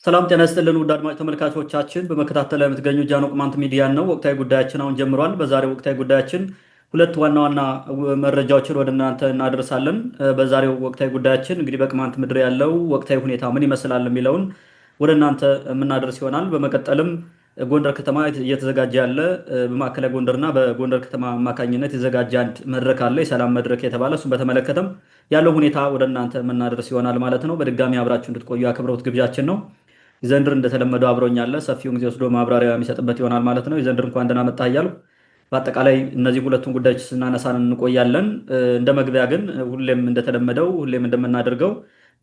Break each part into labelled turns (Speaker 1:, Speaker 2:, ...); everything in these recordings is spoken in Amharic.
Speaker 1: ሰላም ጤና ይስጥልን ውድ አድማጭ ተመልካቾቻችን፣ በመከታተል ላይ የምትገኙ ጃኖ ቅማንት ሚዲያን ነው። ወቅታዊ ጉዳያችን አሁን ጀምሯል። በዛሬው ወቅታዊ ጉዳያችን ሁለት ዋና ዋና መረጃዎችን ወደ እናንተ እናደርሳለን። በዛሬው ወቅታዊ ጉዳያችን እንግዲህ በቅማንት ምድር ያለው ወቅታዊ ሁኔታ ምን ይመስላል የሚለውን ወደ እናንተ የምናደርስ ይሆናል። በመቀጠልም ጎንደር ከተማ እየተዘጋጀ ያለ በማዕከላዊ ጎንደርና በጎንደር ከተማ አማካኝነት የተዘጋጀ አንድ መድረክ አለ፣ የሰላም መድረክ የተባለ እሱን በተመለከተም ያለው ሁኔታ ወደ እናንተ የምናደርስ ይሆናል ማለት ነው። በድጋሚ አብራችሁ እንድትቆዩ አክብሮት ግብዣችን ነው። ይዘንድር እንደተለመደው አብሮኛል፣ ሰፊውን ጊዜ ወስዶ ማብራሪያ የሚሰጥበት ይሆናል ማለት ነው። ይዘንድር እንኳን ደህና መጣህ እያልኩ በአጠቃላይ እነዚህ ሁለቱን ጉዳዮች ስናነሳን እንቆያለን። እንደ መግቢያ ግን ሁሌም እንደተለመደው ሁሌም እንደምናደርገው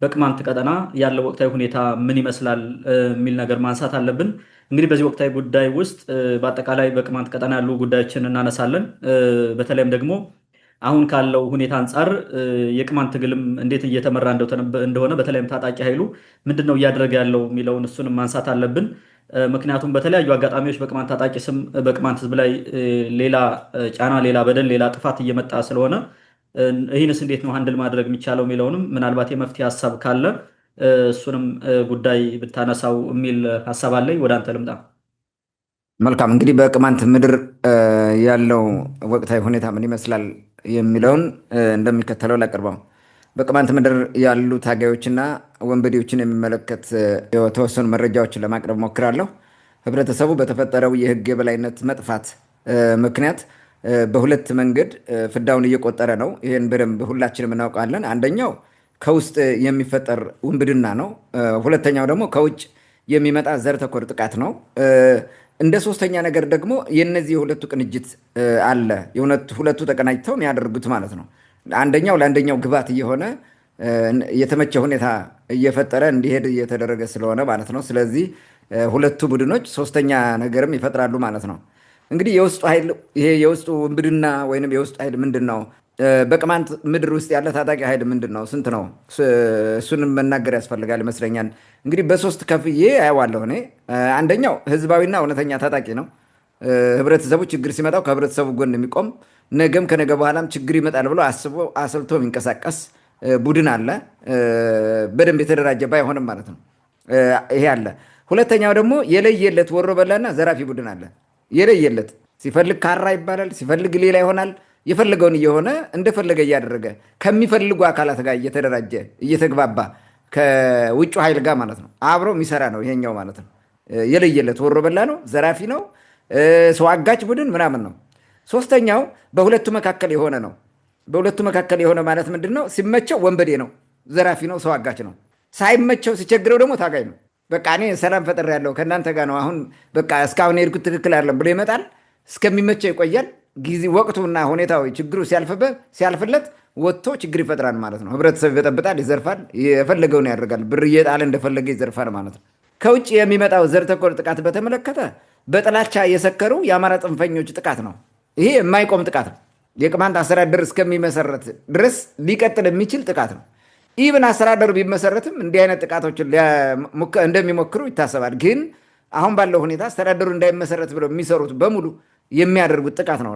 Speaker 1: በቅማንት ቀጠና ያለው ወቅታዊ ሁኔታ ምን ይመስላል የሚል ነገር ማንሳት አለብን። እንግዲህ በዚህ ወቅታዊ ጉዳይ ውስጥ በአጠቃላይ በቅማንት ቀጠና ያሉ ጉዳዮችን እናነሳለን። በተለይም ደግሞ አሁን ካለው ሁኔታ አንጻር የቅማንት ትግልም እንዴት እየተመራ እንደሆነ በተለይም ታጣቂ ኃይሉ ምንድን ነው እያደረገ ያለው የሚለውን እሱንም ማንሳት አለብን። ምክንያቱም በተለያዩ አጋጣሚዎች በቅማንት ታጣቂ ስም በቅማንት ሕዝብ ላይ ሌላ ጫና፣ ሌላ በደል፣ ሌላ ጥፋት እየመጣ ስለሆነ ይህንስ እንዴት ነው ሃንድል ማድረግ የሚቻለው የሚለውንም ምናልባት የመፍትሄ ሀሳብ ካለ እሱንም ጉዳይ ብታነሳው የሚል ሀሳብ አለኝ። ወደ አንተ ልምጣ።
Speaker 2: መልካም። እንግዲህ በቅማንት ምድር ያለው ወቅታዊ ሁኔታ ምን ይመስላል የሚለውን እንደሚከተለው ላቀርበው። በቅማንት ምድር ያሉ ታጋዮችና ወንበዴዎችን የሚመለከት የተወሰኑ መረጃዎችን ለማቅረብ ሞክራለሁ። ህብረተሰቡ በተፈጠረው የህግ የበላይነት መጥፋት ምክንያት በሁለት መንገድ ፍዳውን እየቆጠረ ነው። ይህን በደንብ ሁላችንም እናውቃለን። አንደኛው ከውስጥ የሚፈጠር ውንብድና ነው። ሁለተኛው ደግሞ ከውጭ የሚመጣ ዘር ተኮር ጥቃት ነው። እንደ ሶስተኛ ነገር ደግሞ የነዚህ የሁለቱ ቅንጅት አለ። ሁለቱ ተቀናጅተው የሚያደርጉት ማለት ነው። አንደኛው ለአንደኛው ግባት እየሆነ የተመቸ ሁኔታ እየፈጠረ እንዲሄድ እየተደረገ ስለሆነ ማለት ነው። ስለዚህ ሁለቱ ቡድኖች ሶስተኛ ነገርም ይፈጥራሉ ማለት ነው። እንግዲህ የውስጡ ኃይል ይሄ የውስጡ ውንብድና ወይንም የውስጡ ኃይል ምንድን ነው? በቅማንት ምድር ውስጥ ያለ ታጣቂ ኃይል ምንድን ነው? ስንት ነው? እሱንም መናገር ያስፈልጋል ይመስለኛል። እንግዲህ በሶስት ከፍዬ አየዋለሁ እኔ። አንደኛው ህዝባዊና እውነተኛ ታጣቂ ነው። ህብረተሰቡ ችግር ሲመጣው ከህብረተሰቡ ጎን የሚቆም ነገም ከነገ በኋላም ችግር ይመጣል ብሎ አስቦ አስልቶ የሚንቀሳቀስ ቡድን አለ። በደንብ የተደራጀ ባይሆንም ማለት ነው። ይሄ አለ። ሁለተኛው ደግሞ የለየለት ወሮ በላና ዘራፊ ቡድን አለ። የለየለት ሲፈልግ ካራ ይባላል፣ ሲፈልግ ሌላ ይሆናል። የፈለገውን እየሆነ እንደፈለገ እያደረገ ከሚፈልጉ አካላት ጋር እየተደራጀ እየተግባባ ከውጭ ኃይል ጋር ማለት ነው አብሮ የሚሰራ ነው ይሄኛው ማለት ነው። የለየለት ወሮ በላ ነው፣ ዘራፊ ነው፣ ሰው አጋጭ ቡድን ምናምን ነው። ሶስተኛው በሁለቱ መካከል የሆነ ነው። በሁለቱ መካከል የሆነ ማለት ምንድን ነው? ሲመቸው ወንበዴ ነው፣ ዘራፊ ነው፣ ሰው አጋጭ ነው። ሳይመቸው ሲቸግረው ደግሞ ታጋይ ነው። በቃ እኔ ሰላም ፈጥሬ ያለው ከእናንተ ጋር ነው፣ አሁን በቃ እስካሁን የሄድኩት ትክክል አይደለም ብሎ ይመጣል። እስከሚመቸው ይቆያል። ጊዜ ወቅቱና ሁኔታዊ ችግሩ ሲያልፍለት ወጥቶ ችግር ይፈጥራል ማለት ነው። ህብረተሰብ ይበጠብጣል፣ ይዘርፋል፣ የፈለገውን ያደርጋል። ብር እየጣለ እንደፈለገ ይዘርፋል ማለት ነው። ከውጭ የሚመጣው ዘር ተኮር ጥቃት በተመለከተ በጥላቻ የሰከሩ የአማራ ጽንፈኞች ጥቃት ነው። ይሄ የማይቆም ጥቃት ነው። የቅማንት አስተዳደር እስከሚመሰረት ድረስ ሊቀጥል የሚችል ጥቃት ነው። ኢብን አስተዳደሩ ቢመሰረትም እንዲህ አይነት ጥቃቶችን እንደሚሞክሩ ይታሰባል። ግን አሁን ባለው ሁኔታ አስተዳደሩ እንዳይመሰረት ብለው የሚሰሩት በሙሉ የሚያደርጉት ጥቃት ነው።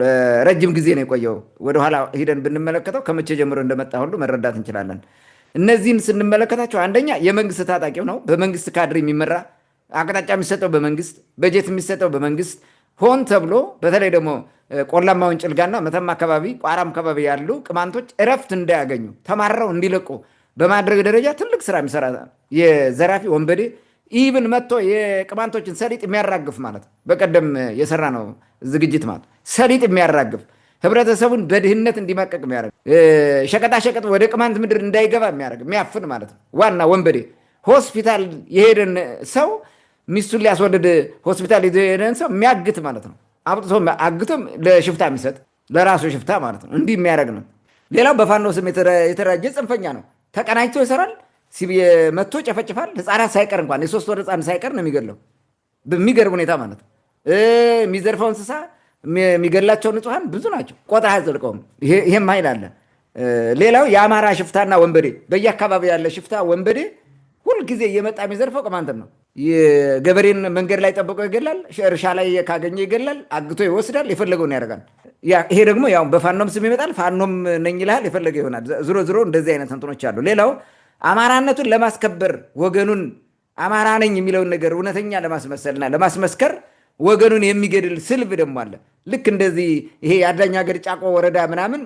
Speaker 2: ለረጅም ጊዜ ነው የቆየው። ወደኋላ ሂደን ብንመለከተው ከመቼ ጀምሮ እንደመጣ ሁሉ መረዳት እንችላለን። እነዚህን ስንመለከታቸው አንደኛ የመንግስት ታጣቂው ነው። በመንግስት ካድሬ የሚመራ አቅጣጫ የሚሰጠው በመንግስት በጀት የሚሰጠው በመንግስት ሆን ተብሎ በተለይ ደግሞ ቆላማውን ጭልጋና መተማ አካባቢ ቋራም አካባቢ ያሉ ቅማንቶች እረፍት እንዳያገኙ ተማረው እንዲለቁ በማድረግ ደረጃ ትልቅ ስራ የሚሰራ የዘራፊ ወንበዴ ኢብን መጥቶ የቅማንቶችን ሰሊጥ የሚያራግፍ ማለት በቀደም የሰራ ነው ዝግጅት ማለት ሰሊጥ የሚያራግፍ ህብረተሰቡን በድህነት እንዲማቀቅ የሚያደርግ ሸቀጣሸቀጥ ወደ ቅማንት ምድር እንዳይገባ የሚያደርግ የሚያፍን ማለት ነው። ዋና ወንበዴ ሆስፒታል የሄደን ሰው ሚስቱን ሊያስወልድ ሆስፒታል የሄደን ሰው የሚያግት ማለት ነው። አብጥቶ አግቶም ለሽፍታ የሚሰጥ ለራሱ ሽፍታ ማለት ነው። እንዲህ የሚያደርግ ነው። ሌላው በፋኖ ስም የተደራጀ ጽንፈኛ ነው። ተቀናጅቶ ይሰራል። መቶ ጨፈጭፋል። ህፃናት ሳይቀር እንኳን የ3 ወር ህፃን ሳይቀር ነው የሚገለው በሚገርም ሁኔታ ማለት ነው። የሚዘርፈው እንስሳ የሚገላቸው ንጹሐን ብዙ ናቸው። ቆጥራ አይዘልቀውም። ይሄም ኃይል አለ። ሌላው የአማራ ሽፍታና ወንበዴ በየአካባቢ ያለ ሽፍታ ወንበዴ ሁልጊዜ እየመጣ የሚዘርፈው ቅማንትን ነው። የገበሬን መንገድ ላይ ጠብቆ ይገላል። እርሻ ላይ ካገኘ ይገላል። አግቶ ይወስዳል። የፈለገውን ያደርጋል። ይሄ ደግሞ ያው በፋኖም ስም ይመጣል። ፋኖም ነኝ ይልሃል። የፈለገ ይሆናል። ዝሮ እንደዚህ አይነት እንትኖች አሉ። ሌላው አማራነቱን ለማስከበር ወገኑን አማራ ነኝ የሚለውን ነገር እውነተኛ ለማስመሰልና ለማስመስከር ወገኑን የሚገድል ስልብ ደግሞ አለ። ልክ እንደዚህ ይሄ የአዳኝ ሀገር ጫቆ ወረዳ ምናምን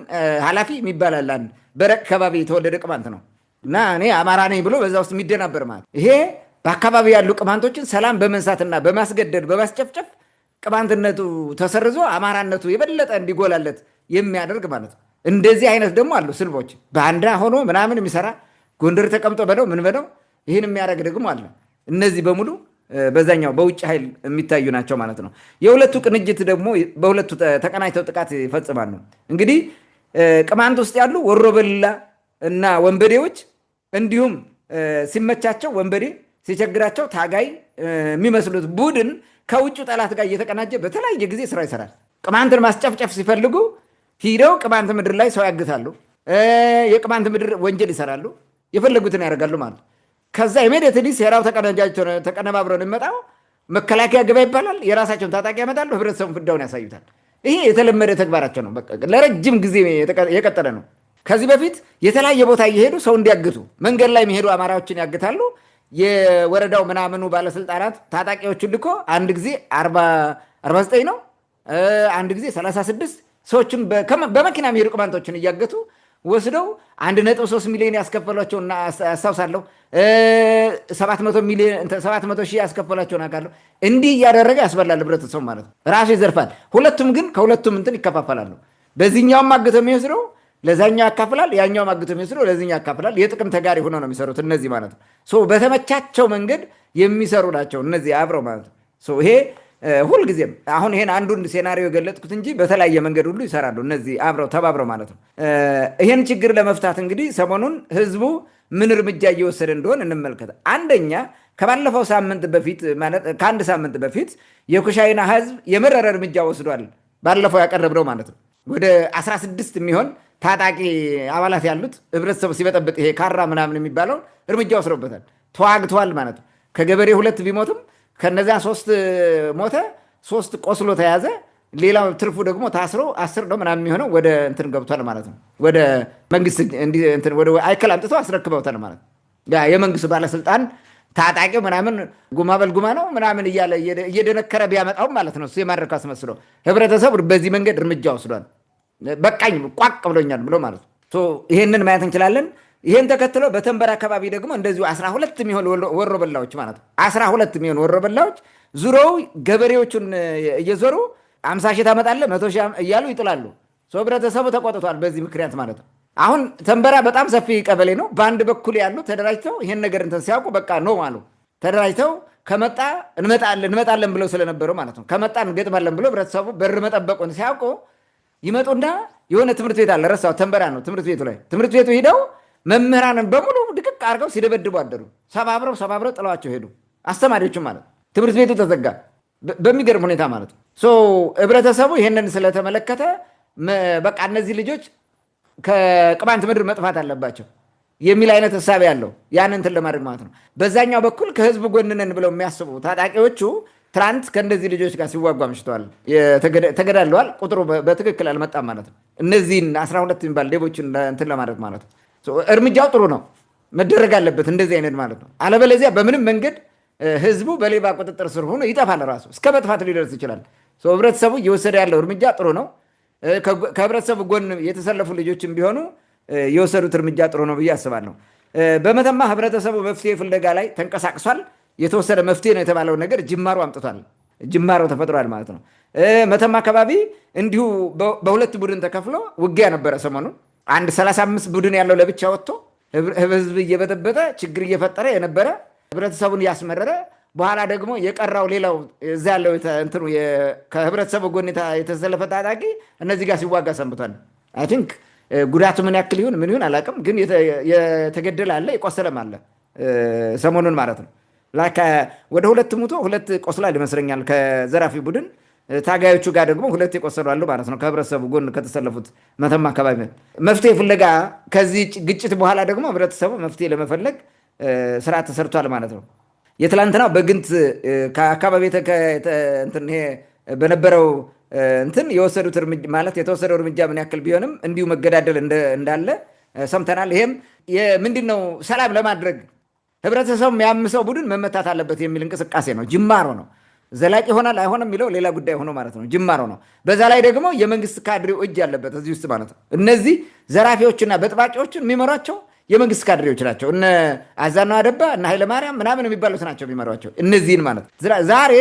Speaker 2: ኃላፊ የሚባላል አንድ በረቅ ከባቢ የተወለደ ቅማንት ነው እና እኔ አማራ ነኝ ብሎ በዛ ውስጥ የሚደናበር ማለት ይሄ በአካባቢ ያሉ ቅማንቶችን ሰላም በመንሳትና በማስገደድ በማስጨፍጨፍ ቅማንትነቱ ተሰርዞ አማራነቱ የበለጠ እንዲጎላለት የሚያደርግ ማለት ነው። እንደዚህ አይነት ደግሞ አሉ ስልቦች በአንዳ ሆኖ ምናምን የሚሰራ ጎንደር ተቀምጦ በለው ምን በለው ይህን የሚያደርግ ደግሞ አለ። እነዚህ በሙሉ በዛኛው በውጭ ኃይል የሚታዩ ናቸው ማለት ነው። የሁለቱ ቅንጅት ደግሞ በሁለቱ ተቀናጅተው ጥቃት ይፈጽማሉ። እንግዲህ ቅማንት ውስጥ ያሉ ወሮበላ እና ወንበዴዎች እንዲሁም ሲመቻቸው ወንበዴ ሲቸግራቸው ታጋይ የሚመስሉት ቡድን ከውጭ ጠላት ጋር እየተቀናጀ በተለያየ ጊዜ ስራ ይሰራል። ቅማንትን ማስጨፍጨፍ ሲፈልጉ ሂደው ቅማንት ምድር ላይ ሰው ያግታሉ። የቅማንት ምድር ወንጀል ይሰራሉ። የፈለጉትን ያደርጋሉ ማለት። ከዛ ኢሚዲየትሊ ሴራው ተቀነባብረው ነው የሚመጣው። መከላከያ ገባ ይባላል። የራሳቸውን ታጣቂ ያመጣሉ። ህብረተሰቡን ፍዳውን ያሳዩታል። ይሄ የተለመደ ተግባራቸው ነው። በቃ ለረጅም ጊዜ የቀጠለ ነው። ከዚህ በፊት የተለያየ ቦታ እየሄዱ ሰው እንዲያግቱ መንገድ ላይ የሚሄዱ አማራዎችን ያግታሉ። የወረዳው ምናምኑ ባለስልጣናት ታጣቂዎቹን ልኮ አንድ ጊዜ 49 ነው አንድ ጊዜ 36 ሰዎችን በመኪና የሚሄዱ ቅማንቶችን እያገቱ ወስደው 1.3 ሚሊዮን ያስከፈሏቸውና አስታውሳለሁ 700 ሺህ ያስከፈሏቸውን አውቃለሁ። እንዲህ እያደረገ ያስበላል ህብረተሰቡ ማለት ነው። ራሱ ይዘርፋል። ሁለቱም ግን ከሁለቱም እንትን ይከፋፈላሉ። በዚህኛውም አግተው የሚወስደው ለዛኛው ያካፍላል፣ ያኛውም አግተው የሚወስደው ለዚህኛው ያካፍላል። የጥቅም ተጋሪ ሆነው ነው የሚሰሩት እነዚህ ማለት ነው። በተመቻቸው መንገድ የሚሰሩ ናቸው እነዚህ አብረው ማለት ነው። ይሄ ሁልጊዜም አሁን ይሄን አንዱን ሴናሪዮ የገለጥኩት እንጂ በተለያየ መንገድ ሁሉ ይሰራሉ እነዚህ አብረው ተባብረው ማለት ነው። ይሄን ችግር ለመፍታት እንግዲህ ሰሞኑን ህዝቡ ምን እርምጃ እየወሰደ እንደሆነ እንመልከት። አንደኛ ከባለፈው ሳምንት በፊት ማለት ከአንድ ሳምንት በፊት የኩሻይና ህዝብ የመረረ እርምጃ ወስዷል። ባለፈው ያቀረብነው ማለት ነው። ወደ 16 የሚሆን ታጣቂ አባላት ያሉት ህብረተሰቡ ሲበጠብጥ ይሄ ካራ ምናምን የሚባለውን እርምጃ ወስዶበታል። ተዋግተዋል ማለት ነው። ከገበሬ 2 ቢሞትም ከነዚያ 3 ሞተ፣ 3 ቆስሎ ተያዘ። ሌላው ትርፉ ደግሞ ታስሮ 10 ነው ምናምን የሚሆነው ወደ እንትን ገብቷል ማለት ነው። ወደ መንግስት ወደ አይከል አምጥቶ አስረክበውታል ማለት ነው። ያ የመንግስት ባለስልጣን ታጣቂው ምናምን ጉማ በልጉማ ነው ምናምን እያለ እየደነከረ ቢያመጣውም ማለት ነው። እሱ የማድረግ አስመስሎ ህብረተሰቡ በዚህ መንገድ እርምጃ ወስዷል። በቃኝ ቋቅ ብሎኛል ብሎ ማለት ነው። ይሄንን ማየት እንችላለን። ይህን ተከትሎ በተንበር አካባቢ ደግሞ እንደዚሁ 12 የሚሆን ወሮበላዎች ማለት ነው 12 የሚሆን ወሮበላዎች ዙረው ገበሬዎቹን እየዞሩ 50 ሺህ ታመጣለህ 100 ሺህ እያሉ ይጥላሉ። ህብረተሰቡ ተቆጥቷል በዚህ ምክንያት ማለት ነው። አሁን ተንበራ በጣም ሰፊ ቀበሌ ነው። በአንድ በኩል ያሉ ተደራጅተው ይሄን ነገር እንትን ሲያውቁ በቃ ነው አሉ። ተደራጅተው ከመጣ እንመጣለን ብለው ስለነበረው ማለት ነው። ከመጣ እንገጥማለን ብለው ህብረተሰቡ በር መጠበቁን ሲያውቁ ይመጡና የሆነ ትምህርት ቤት አለ ረሳው፣ ተንበራ ነው ትምህርት ቤቱ ላይ ትምህርት ቤቱ ሂደው መምህራንን በሙሉ ድቅቅ አድርገው ሲደበድቡ አደሩ። ሰባብረው ጥለዋቸው ሄዱ። አስተማሪዎቹም ማለት ትምህርት ቤቱ ተዘጋ በሚገርም ሁኔታ ማለት ነው። ህብረተሰቡ ይህንን ስለተመለከተ በቃ እነዚህ ልጆች ከቅማንት ምድር መጥፋት አለባቸው የሚል አይነት እሳቤ ያለው ያንን እንትን ለማድረግ ማለት ነው። በዛኛው በኩል ከህዝብ ጎን ነን ብለው የሚያስቡ ታጣቂዎቹ ትናንት ከእነዚህ ልጆች ጋር ሲዋጉ አምሽተዋል፣ ተገዳለዋል። ቁጥሩ በትክክል አልመጣም ማለት ነው። እነዚህን 12 የሚባል ሌቦችን እንትን ለማድረግ ማለት ነው። እርምጃው ጥሩ ነው፣ መደረግ አለበት እንደዚህ አይነት ማለት ነው። አለበለዚያ በምንም መንገድ ህዝቡ በሌባ ቁጥጥር ስር ሆኖ ይጠፋል፣ ራሱ እስከ መጥፋት ሊደርስ ይችላል። ህብረተሰቡ እየወሰደ ያለው እርምጃ ጥሩ ነው። ከህብረተሰቡ ጎን የተሰለፉ ልጆችም ቢሆኑ የወሰዱት እርምጃ ጥሩ ነው ብዬ አስባለሁ። በመተማ ህብረተሰቡ መፍትሄ ፍለጋ ላይ ተንቀሳቅሷል። የተወሰደ መፍትሄ ነው የተባለው ነገር ጅማሮ አምጥቷል፣ ጅማሮ ተፈጥሯል ማለት ነው። መተማ አካባቢ እንዲሁ በሁለት ቡድን ተከፍሎ ውጊያ ነበረ ሰሞኑን። አንድ 35 ቡድን ያለው ለብቻ ወጥቶ ህዝብ እየበጠበጠ ችግር እየፈጠረ የነበረ ህብረተሰቡን እያስመረረ፣ በኋላ ደግሞ የቀራው ሌላው እዛ ያለው እንትኑ ከህብረተሰቡ ጎን የተሰለፈ ታጣቂ እነዚህ ጋር ሲዋጋ ሰንብቷል። አይ ቲንክ ጉዳቱ ምን ያክል ይሁን ምን ይሁን አላውቅም፣ ግን የተገደለ አለ የቆሰለም አለ ሰሞኑን ማለት ነው። ወደ 2 ሙቶ 2 ቆስሏል ይመስለኛል ከዘራፊ ቡድን። ታጋዮቹ ጋር ደግሞ 2 የቆሰሉ አሉ ማለት ነው። ከህብረተሰቡ ጎን ከተሰለፉት መተማ አካባቢ መፍትሄ ፍለጋ ከዚህ ግጭት በኋላ ደግሞ ህብረተሰቡ መፍትሄ ለመፈለግ ስራ ተሰርቷል ማለት ነው። የትላንትናው በግንት ከአካባቢ በነበረው እንትን የወሰዱት እርምጃ ማለት የተወሰደው እርምጃ ምን ያክል ቢሆንም እንዲሁ መገዳደል እንዳለ ሰምተናል። ይሄም ምንድን ነው ሰላም ለማድረግ ህብረተሰቡ የሚያምሰው ቡድን መመታት አለበት የሚል እንቅስቃሴ ነው። ጅማሮ ነው። ዘላቂ ይሆናል አይሆንም የሚለው ሌላ ጉዳይ ሆኖ ማለት ነው። ጅማሮ ነው። በዛ ላይ ደግሞ የመንግስት ካድሬው እጅ ያለበት እዚህ ውስጥ ማለት ነው። እነዚህ ዘራፊዎችና በጥባቂዎችን የሚመሯቸው የመንግስት ካድሬዎች ናቸው። እነ አዛናው አደባ እነ ኃይለማርያም ምናምን የሚባሉት ናቸው የሚመሯቸው እነዚህን ማለት ነው። ዛሬ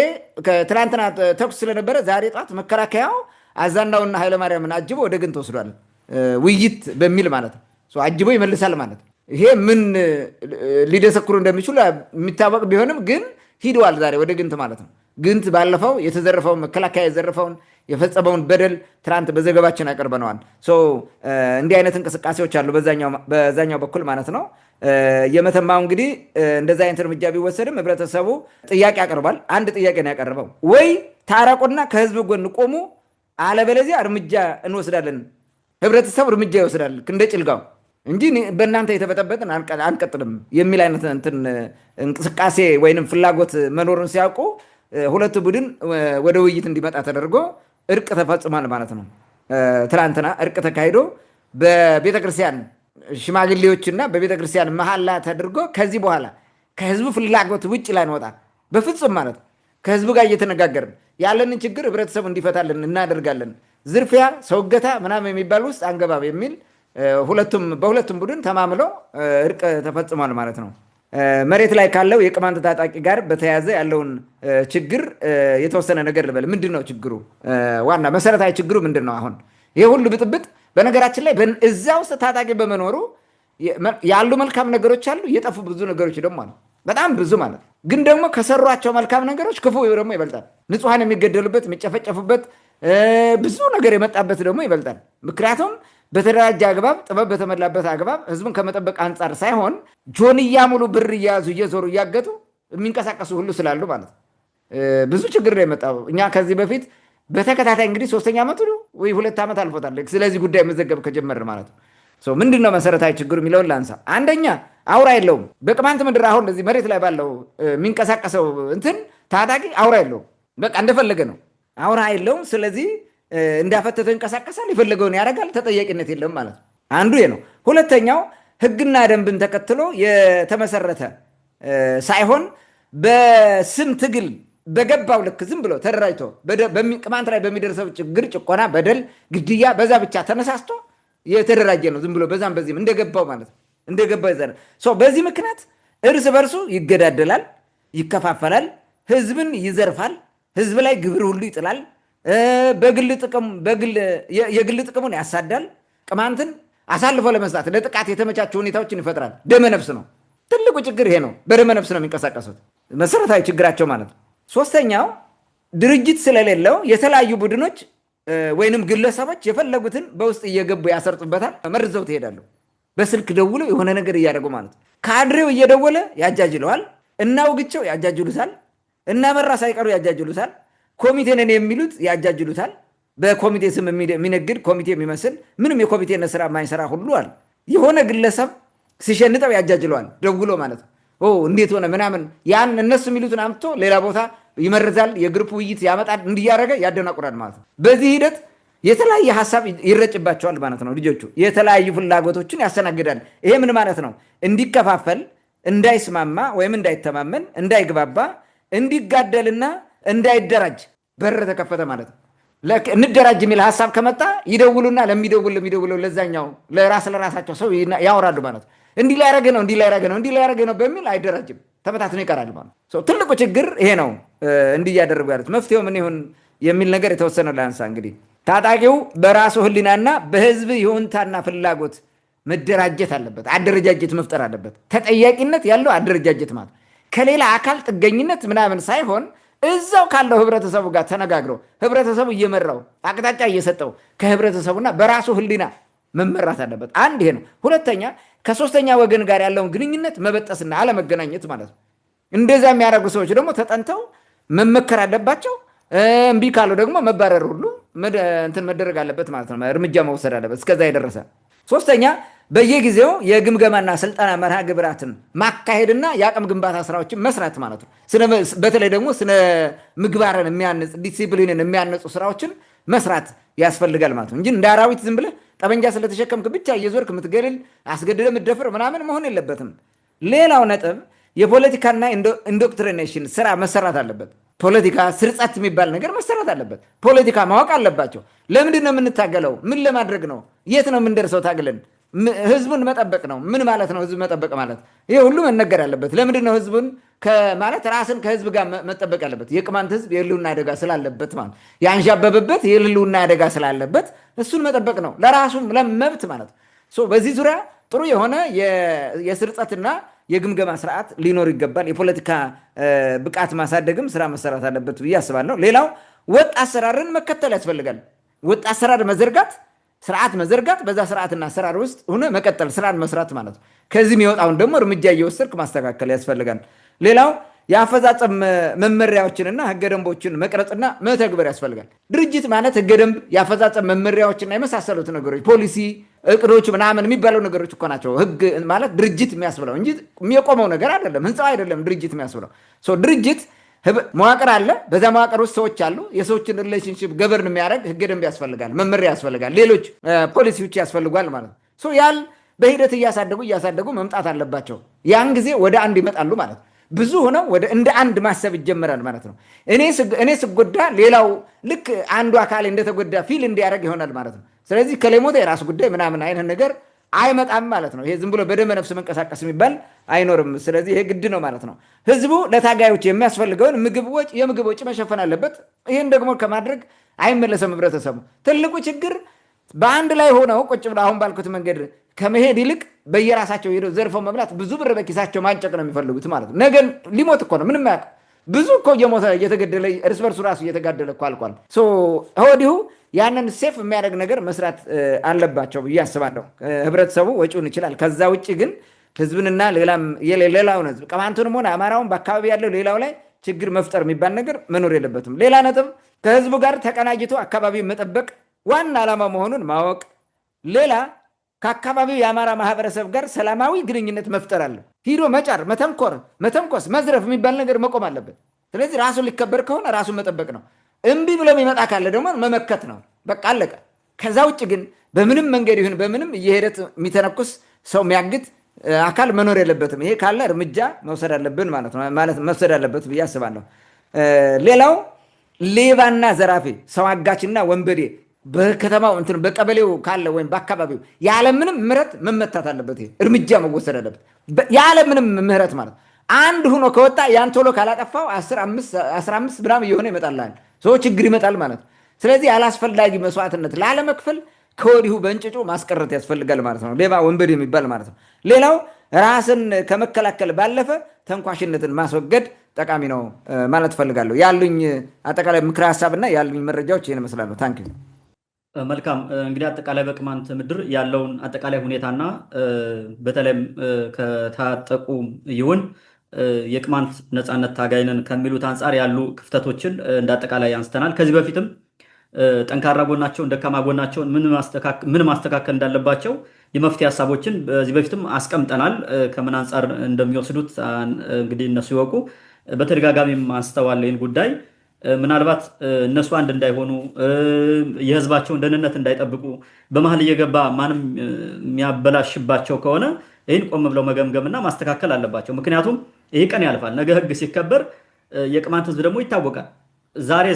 Speaker 2: ትናንትና ተኩስ ስለነበረ ዛሬ ጠዋት መከላከያው አዛናውና ኃይለማርያምን አጅቦ ወደ ግንት ወስዷል። ውይይት በሚል ማለት ነው። አጅቦ ይመልሳል ማለት ነው። ይሄ ምን ሊደሰክሩ እንደሚችሉ የሚታወቅ ቢሆንም ግን ሂደዋል ዛሬ ወደ ግንት ማለት ነው። ግንት ባለፈው የተዘረፈውን መከላከያ የዘረፈውን የፈጸመውን በደል ትናንት በዘገባችን አቅርበነዋል። እንዲህ አይነት እንቅስቃሴዎች አሉ በዛኛው በኩል ማለት ነው። የመተማው እንግዲህ እንደዛ አይነት እርምጃ ቢወሰድም ህብረተሰቡ ጥያቄ ያቀርባል። አንድ ጥያቄ ነው ያቀረበው፣ ወይ ታረቁና ከህዝብ ጎን ቆሙ፣ አለበለዚያ እርምጃ እንወስዳለን። ህብረተሰቡ እርምጃ ይወስዳል እንደ ጭልጋው እንጂ በእናንተ የተበጠበጥን አንቀጥልም የሚል አይነት እንቅስቃሴ ወይንም ፍላጎት መኖሩን ሲያውቁ ሁለቱ ቡድን ወደ ውይይት እንዲመጣ ተደርጎ እርቅ ተፈጽሟል ማለት ነው። ትናንትና እርቅ ተካሂዶ በቤተክርስቲያን ሽማግሌዎችና በቤተክርስቲያን መሐላ ተደርጎ ከዚህ በኋላ ከህዝቡ ፍላጎት ውጭ ላንወጣ በፍጹም ማለት ነው። ከህዝቡ ጋር እየተነጋገርን ያለንን ችግር ህብረተሰቡ እንዲፈታልን እናደርጋለን። ዝርፊያ፣ ሰው እገታ ምናምን የሚባል ውስጥ አንገባም የሚል በሁለቱም ቡድን ተማምለው እርቅ ተፈጽሟል ማለት ነው። መሬት ላይ ካለው የቅማንት ታጣቂ ጋር በተያያዘ ያለውን ችግር የተወሰነ ነገር ልበል። ምንድን ነው ችግሩ? ዋና መሰረታዊ ችግሩ ምንድን ነው? አሁን ይህ ሁሉ ብጥብጥ በነገራችን ላይ እዛ ውስጥ ታጣቂ በመኖሩ ያሉ መልካም ነገሮች አሉ፣ የጠፉ ብዙ ነገሮች ደግሞ አሉ። በጣም ብዙ ማለት ግን ደግሞ ከሰሯቸው መልካም ነገሮች ክፉ ደግሞ ይበልጣል። ንጹሐን የሚገደሉበት የሚጨፈጨፉበት ብዙ ነገር የመጣበት ደግሞ ይበልጣል። ምክንያቱም በተደራጀ አግባብ ጥበብ በተሞላበት አግባብ ህዝቡን ከመጠበቅ አንጻር ሳይሆን ጆንያ ሙሉ ብር እየያዙ እየዞሩ እያገቱ የሚንቀሳቀሱ ሁሉ ስላሉ ማለት ነው። ብዙ ችግር ነው የመጣው። እኛ ከዚህ በፊት በተከታታይ እንግዲህ 3ኛ ዓመቱ ወይ 2 ዓመት አልፎታል ስለዚህ ጉዳይ መዘገብ ከጀመር ማለት ነው። ምንድን ነው መሰረታዊ ችግሩ የሚለውን ላንሳ። አንደኛ አውራ የለውም። በቅማንት ምድር አሁን እዚህ መሬት ላይ ባለው የሚንቀሳቀሰው እንትን ታጣቂ አውራ የለውም። በቃ እንደፈለገ ነው፣ አውራ የለውም። ስለዚህ እንዳፈተተ ይንቀሳቀሳል፣ የፈለገውን ያደርጋል፣ ተጠያቂነት የለም ማለት ነው። አንዱ ነው። ሁለተኛው ህግና ደንብን ተከትሎ የተመሰረተ ሳይሆን በስም ትግል በገባው ልክ ዝም ብሎ ተደራጅቶ ቅማንት ላይ በሚደርሰው ችግር፣ ጭቆና፣ በደል፣ ግድያ በዛ ብቻ ተነሳስቶ የተደራጀ ነው። ዝም ብሎ በዛም በዚህም እንደገባው ማለት ነው። እንደገባው ይዘራል። በዚህ ምክንያት እርስ በርሱ ይገዳደላል፣ ይከፋፈላል፣ ህዝብን ይዘርፋል፣ ህዝብ ላይ ግብር ሁሉ ይጥላል፣ የግል ጥቅሙን ያሳዳል። ቅማንትን አሳልፎ ለመስጠት ለጥቃት የተመቻቹ ሁኔታዎችን ይፈጥራል። ደመነፍስ ነው። ትልቁ ችግር ይሄ ነው። በደመነፍስ ነው የሚንቀሳቀሱት፣ መሰረታዊ ችግራቸው ማለት ነው። ሶስተኛው ድርጅት ስለሌለው የተለያዩ ቡድኖች ወይንም ግለሰቦች የፈለጉትን በውስጥ እየገቡ ያሰርጡበታል፣ መርዘው ትሄዳሉ። በስልክ ደውሎ የሆነ ነገር እያደረጉ ማለት ነው። ካድሬው እየደወለ ያጃጅለዋል፣ እናውግቸው ያጃጅሉታል፣ እናመራ ሳይቀሩ ያጃጅሉታል፣ ኮሚቴ ነን የሚሉት ያጃጅሉታል። በኮሚቴ ስም የሚነግድ ኮሚቴ የሚመስል ምንም የኮሚቴነት ስራ የማይሰራ ሁሉ አለ። የሆነ ግለሰብ ሲሸንጠው ያጃጅለዋል ደውሎ ማለት ነው። እንዴት ሆነ ምናምን ያን እነሱ የሚሉትን አምጥቶ ሌላ ቦታ ይመርዛል፣ የግሩፕ ውይይት ያመጣል፣ እንዲያደረገ ያደናቁራል ማለት ነው። በዚህ ሂደት የተለያየ ሀሳብ ይረጭባቸዋል ማለት ነው። ልጆቹ የተለያዩ ፍላጎቶችን ያስተናግዳል። ይሄ ምን ማለት ነው? እንዲከፋፈል፣ እንዳይስማማ ወይም እንዳይተማመን፣ እንዳይግባባ፣ እንዲጋደልና እንዳይደራጅ በር ተከፈተ ማለት ነው። እንደራጅ የሚል ሀሳብ ከመጣ ይደውሉና ለሚደውለው ለዛኛው ለራሳቸው ሰው ያወራሉ ማለት ነው። እንዲህ ላያረገ ነው በሚል አይደራጅም፣ ተበታትኖ ይቀራል ማለት ነው። ትልቁ ችግር ይሄ ነው። እንዲህ እያደረጉ ያሉት መፍትሄው ምን ይሁን የሚል ነገር የተወሰነ ላንሳ። እንግዲህ ታጣቂው በራሱ ህሊናና በህዝብ ይሁንታና ፍላጎት መደራጀት አለበት፣ አደረጃጀት መፍጠር አለበት። ተጠያቂነት ያለው አደረጃጀት ማለት ከሌላ አካል ጥገኝነት ምናምን ሳይሆን እዛው ካለው ህብረተሰቡ ጋር ተነጋግረው ህብረተሰቡ እየመራው አቅጣጫ እየሰጠው ከህብረተሰቡና በራሱ ህሊና መመራት አለበት። አንድ ይሄ ነው። ሁለተኛ ከሶስተኛ ወገን ጋር ያለውን ግንኙነት መበጠስና አለመገናኘት ማለት ነው። እንደዛ የሚያደርጉ ሰዎች ደግሞ ተጠንተው መመከር አለባቸው። እምቢ ካሉ ደግሞ መባረር ሁሉ እንትን መደረግ አለበት ማለት ነው። እርምጃ መውሰድ አለበት እስከዛ የደረሰ። ሶስተኛ በየጊዜው የግምገማና ስልጠና መርሃ ግብራትን ማካሄድና የአቅም ግንባታ ስራዎችን መስራት ማለት ነው። በተለይ ደግሞ ስነ ምግባርን የሚያነጽ ዲሲፕሊንን የሚያነጹ ስራዎችን መስራት ያስፈልጋል ማለት ነው እንጂ እንደ አራዊት ዝም ብለህ ጠመንጃ ስለተሸከምክ ብቻ እየዞርክ የምትገልል አስገድደ የምትደፍር ምናምን መሆን የለበትም። ሌላው ነጥብ የፖለቲካና ኢንዶክትሪኔሽን ስራ መሰራት አለበት። ፖለቲካ ስርጸት የሚባል ነገር መሰራት አለበት። ፖለቲካ ማወቅ አለባቸው። ለምንድን ነው የምንታገለው? ምን ለማድረግ ነው? የት ነው የምንደርሰው? ታግለን ህዝቡን መጠበቅ ነው። ምን ማለት ነው ህዝብ መጠበቅ ማለት? ይሄ ሁሉ መነገር አለበት። ለምንድን ነው ህዝቡን ማለት ራስን ከህዝብ ጋር መጠበቅ ያለበት? የቅማንት ህዝብ የህልውና አደጋ ስላለበት ማለት ያንዣበበበት የህልውና አደጋ ስላለበት እሱን መጠበቅ ነው፣ ለራሱም ለመብት ማለት ነው። በዚህ ዙሪያ ጥሩ የሆነ የስርጸትና የግምገማ ስርዓት ሊኖር ይገባል። የፖለቲካ ብቃት ማሳደግም ስራ መሰራት አለበት ብዬ አስባለሁ። ሌላው ወጥ አሰራርን መከተል ያስፈልጋል። ወጥ አሰራር መዘርጋት፣ ስርዓት መዘርጋት፣ በዛ ስርዓትና አሰራር ውስጥ ሆነ መቀጠል፣ ስራን መስራት ማለት ነው። ከዚህ የሚወጣውን ደግሞ እርምጃ እየወሰድክ ማስተካከል ያስፈልጋል። ሌላው የአፈጻጸም መመሪያዎችንና ህገ ደንቦችን መቅረጽና መተግበር ያስፈልጋል። ድርጅት ማለት ህገ ደንብ፣ የአፈጻጸም መመሪያዎችና የመሳሰሉት ነገሮች፣ ፖሊሲ እቅዶች ምናምን የሚባለው ነገሮች እኮ ናቸው ህግ ማለት ድርጅት የሚያስብለው እንጂ የሚቆመው ነገር አይደለም። ህንፃው አይደለም ድርጅት የሚያስብለው። ድርጅት መዋቅር አለ። በዛ መዋቅር ውስጥ ሰዎች አሉ። የሰዎችን ሪሌሽንሽፕ ገበርን የሚያደርግ ህገ ደንብ ያስፈልጋል፣ መመሪያ ያስፈልጋል፣ ሌሎች ፖሊሲዎች ያስፈልጓል ማለት ነው። ያል በሂደት እያሳደጉ መምጣት አለባቸው። ያን ጊዜ ወደ አንድ ይመጣሉ ማለት ነው። ብዙ ሆነው ወደ እንደ አንድ ማሰብ ይጀምራል ማለት ነው። እኔ ስጎዳ ሌላው ልክ አንዱ አካል እንደተጎዳ ፊል እንዲያደርግ ይሆናል ማለት ነው። ስለዚህ ከሌሞታ የራሱ ጉዳይ ምናምን አይነት ነገር አይመጣም ማለት ነው። ይሄ ዝም ብሎ በደመ ነፍስ መንቀሳቀስ የሚባል አይኖርም። ስለዚህ ይሄ ግድ ነው ማለት ነው። ህዝቡ ለታጋዮች የሚያስፈልገውን የምግብ ወጪ መሸፈን አለበት። ይህን ደግሞ ከማድረግ አይመለሰም ህብረተሰቡ። ትልቁ ችግር በአንድ ላይ ሆነው ቁጭ ብለው አሁን ባልኩት መንገድ ከመሄድ ይልቅ በየራሳቸው ሄደው ዘርፈው መብላት፣ ብዙ ብር በኪሳቸው ማንጨቅ ነው የሚፈልጉት ማለት ነው። ነገ ሊሞት እኮ ነው ምንም ያውቅ ብዙ እኮ እየሞተ እየተገደለ እርስ በርሱ ራሱ እየተጋደለ እኮ አልቋል። ወዲሁ ያንን ሴፍ የሚያደርግ ነገር መስራት አለባቸው ብዬ አስባለሁ። ህብረተሰቡ ወጪውን ይችላል። ከዛ ውጭ ግን ህዝብንና ሌላውን ህዝብ ቅማንቱንም ሆነ አማራውን በአካባቢ ያለው ሌላው ላይ ችግር መፍጠር የሚባል ነገር መኖር የለበትም። ሌላ ነጥብ ከህዝቡ ጋር ተቀናጅቶ አካባቢ መጠበቅ ዋና ዓላማ መሆኑን ማወቅ። ሌላ ከአካባቢው የአማራ ማህበረሰብ ጋር ሰላማዊ ግንኙነት መፍጠር አለ። ሂዶ መጫር፣ መተንኮስ፣ መዝረፍ የሚባል ነገር መቆም አለበት። ስለዚህ ራሱን ሊከበር ከሆነ ራሱን መጠበቅ ነው። እምቢ ብሎ የሚመጣ ካለ ደግሞ መመከት ነው። በቃ አለቀ። ከዛ ውጭ ግን በምንም መንገድ ይሁን በምንም እየሄደት የሚተነኩስ ሰው የሚያግት አካል መኖር የለበትም። ይሄ ካለ እርምጃ መውሰድ አለብን ማለት መውሰድ አለበት ብዬ አስባለሁ። ሌላው ሌባና ዘራፊ፣ ሰው አጋችና ወንበዴ በከተማው በቀበሌው ካለ ወይም በአካባቢው ያለምንም ምህረት መመታት አለበት። ይሄ እርምጃ መወሰድ አለበት ያለምንም ምህረት ማለት አንድ ሆኖ ከወጣ ያን ቶሎ ካላጠፋው 15 ምናምን እየሆነ ይመጣል፣ ሰው ችግር ይመጣል ማለት ነው። ስለዚህ አላስፈላጊ መስዋዕትነት ላለመክፈል ከወዲሁ በእንጭጩ ማስቀረት ያስፈልጋል ማለት ነው። ሌባ ወንበዴ የሚባል ማለት ነው። ሌላው ራስን ከመከላከል ባለፈ ተንኳሽነትን ማስወገድ ጠቃሚ ነው ማለት ፈልጋለሁ። ያሉኝ አጠቃላይ ምክረ ሀሳብና ያሉኝ መረጃዎች ይህን ይመስላሉ። ታንክ ዩ።
Speaker 1: መልካም። እንግዲህ አጠቃላይ በቅማንት ምድር ያለውን አጠቃላይ ሁኔታና በተለይም ከታጠቁ ይሁን የቅማንት ነፃነት ታጋይነን ከሚሉት አንጻር ያሉ ክፍተቶችን እንደ አጠቃላይ አንስተናል። ከዚህ በፊትም ጠንካራ ጎናቸውን፣ ደካማ ጎናቸውን ምን ማስተካከል እንዳለባቸው የመፍትሄ ሀሳቦችን በዚህ በፊትም አስቀምጠናል። ከምን አንጻር እንደሚወስዱት እንግዲህ እነሱ ይወቁ። በተደጋጋሚም አንስተዋል ይህን ጉዳይ። ምናልባት እነሱ አንድ እንዳይሆኑ፣ የህዝባቸውን ደህንነት እንዳይጠብቁ በመሀል እየገባ ማንም የሚያበላሽባቸው ከሆነ ይህን ቆም ብለው መገምገምና ማስተካከል አለባቸው። ምክንያቱም ይህ ቀን ያልፋል። ነገ ህግ ሲከበር የቅማንት ህዝብ ደግሞ ይታወቃል። ዛሬ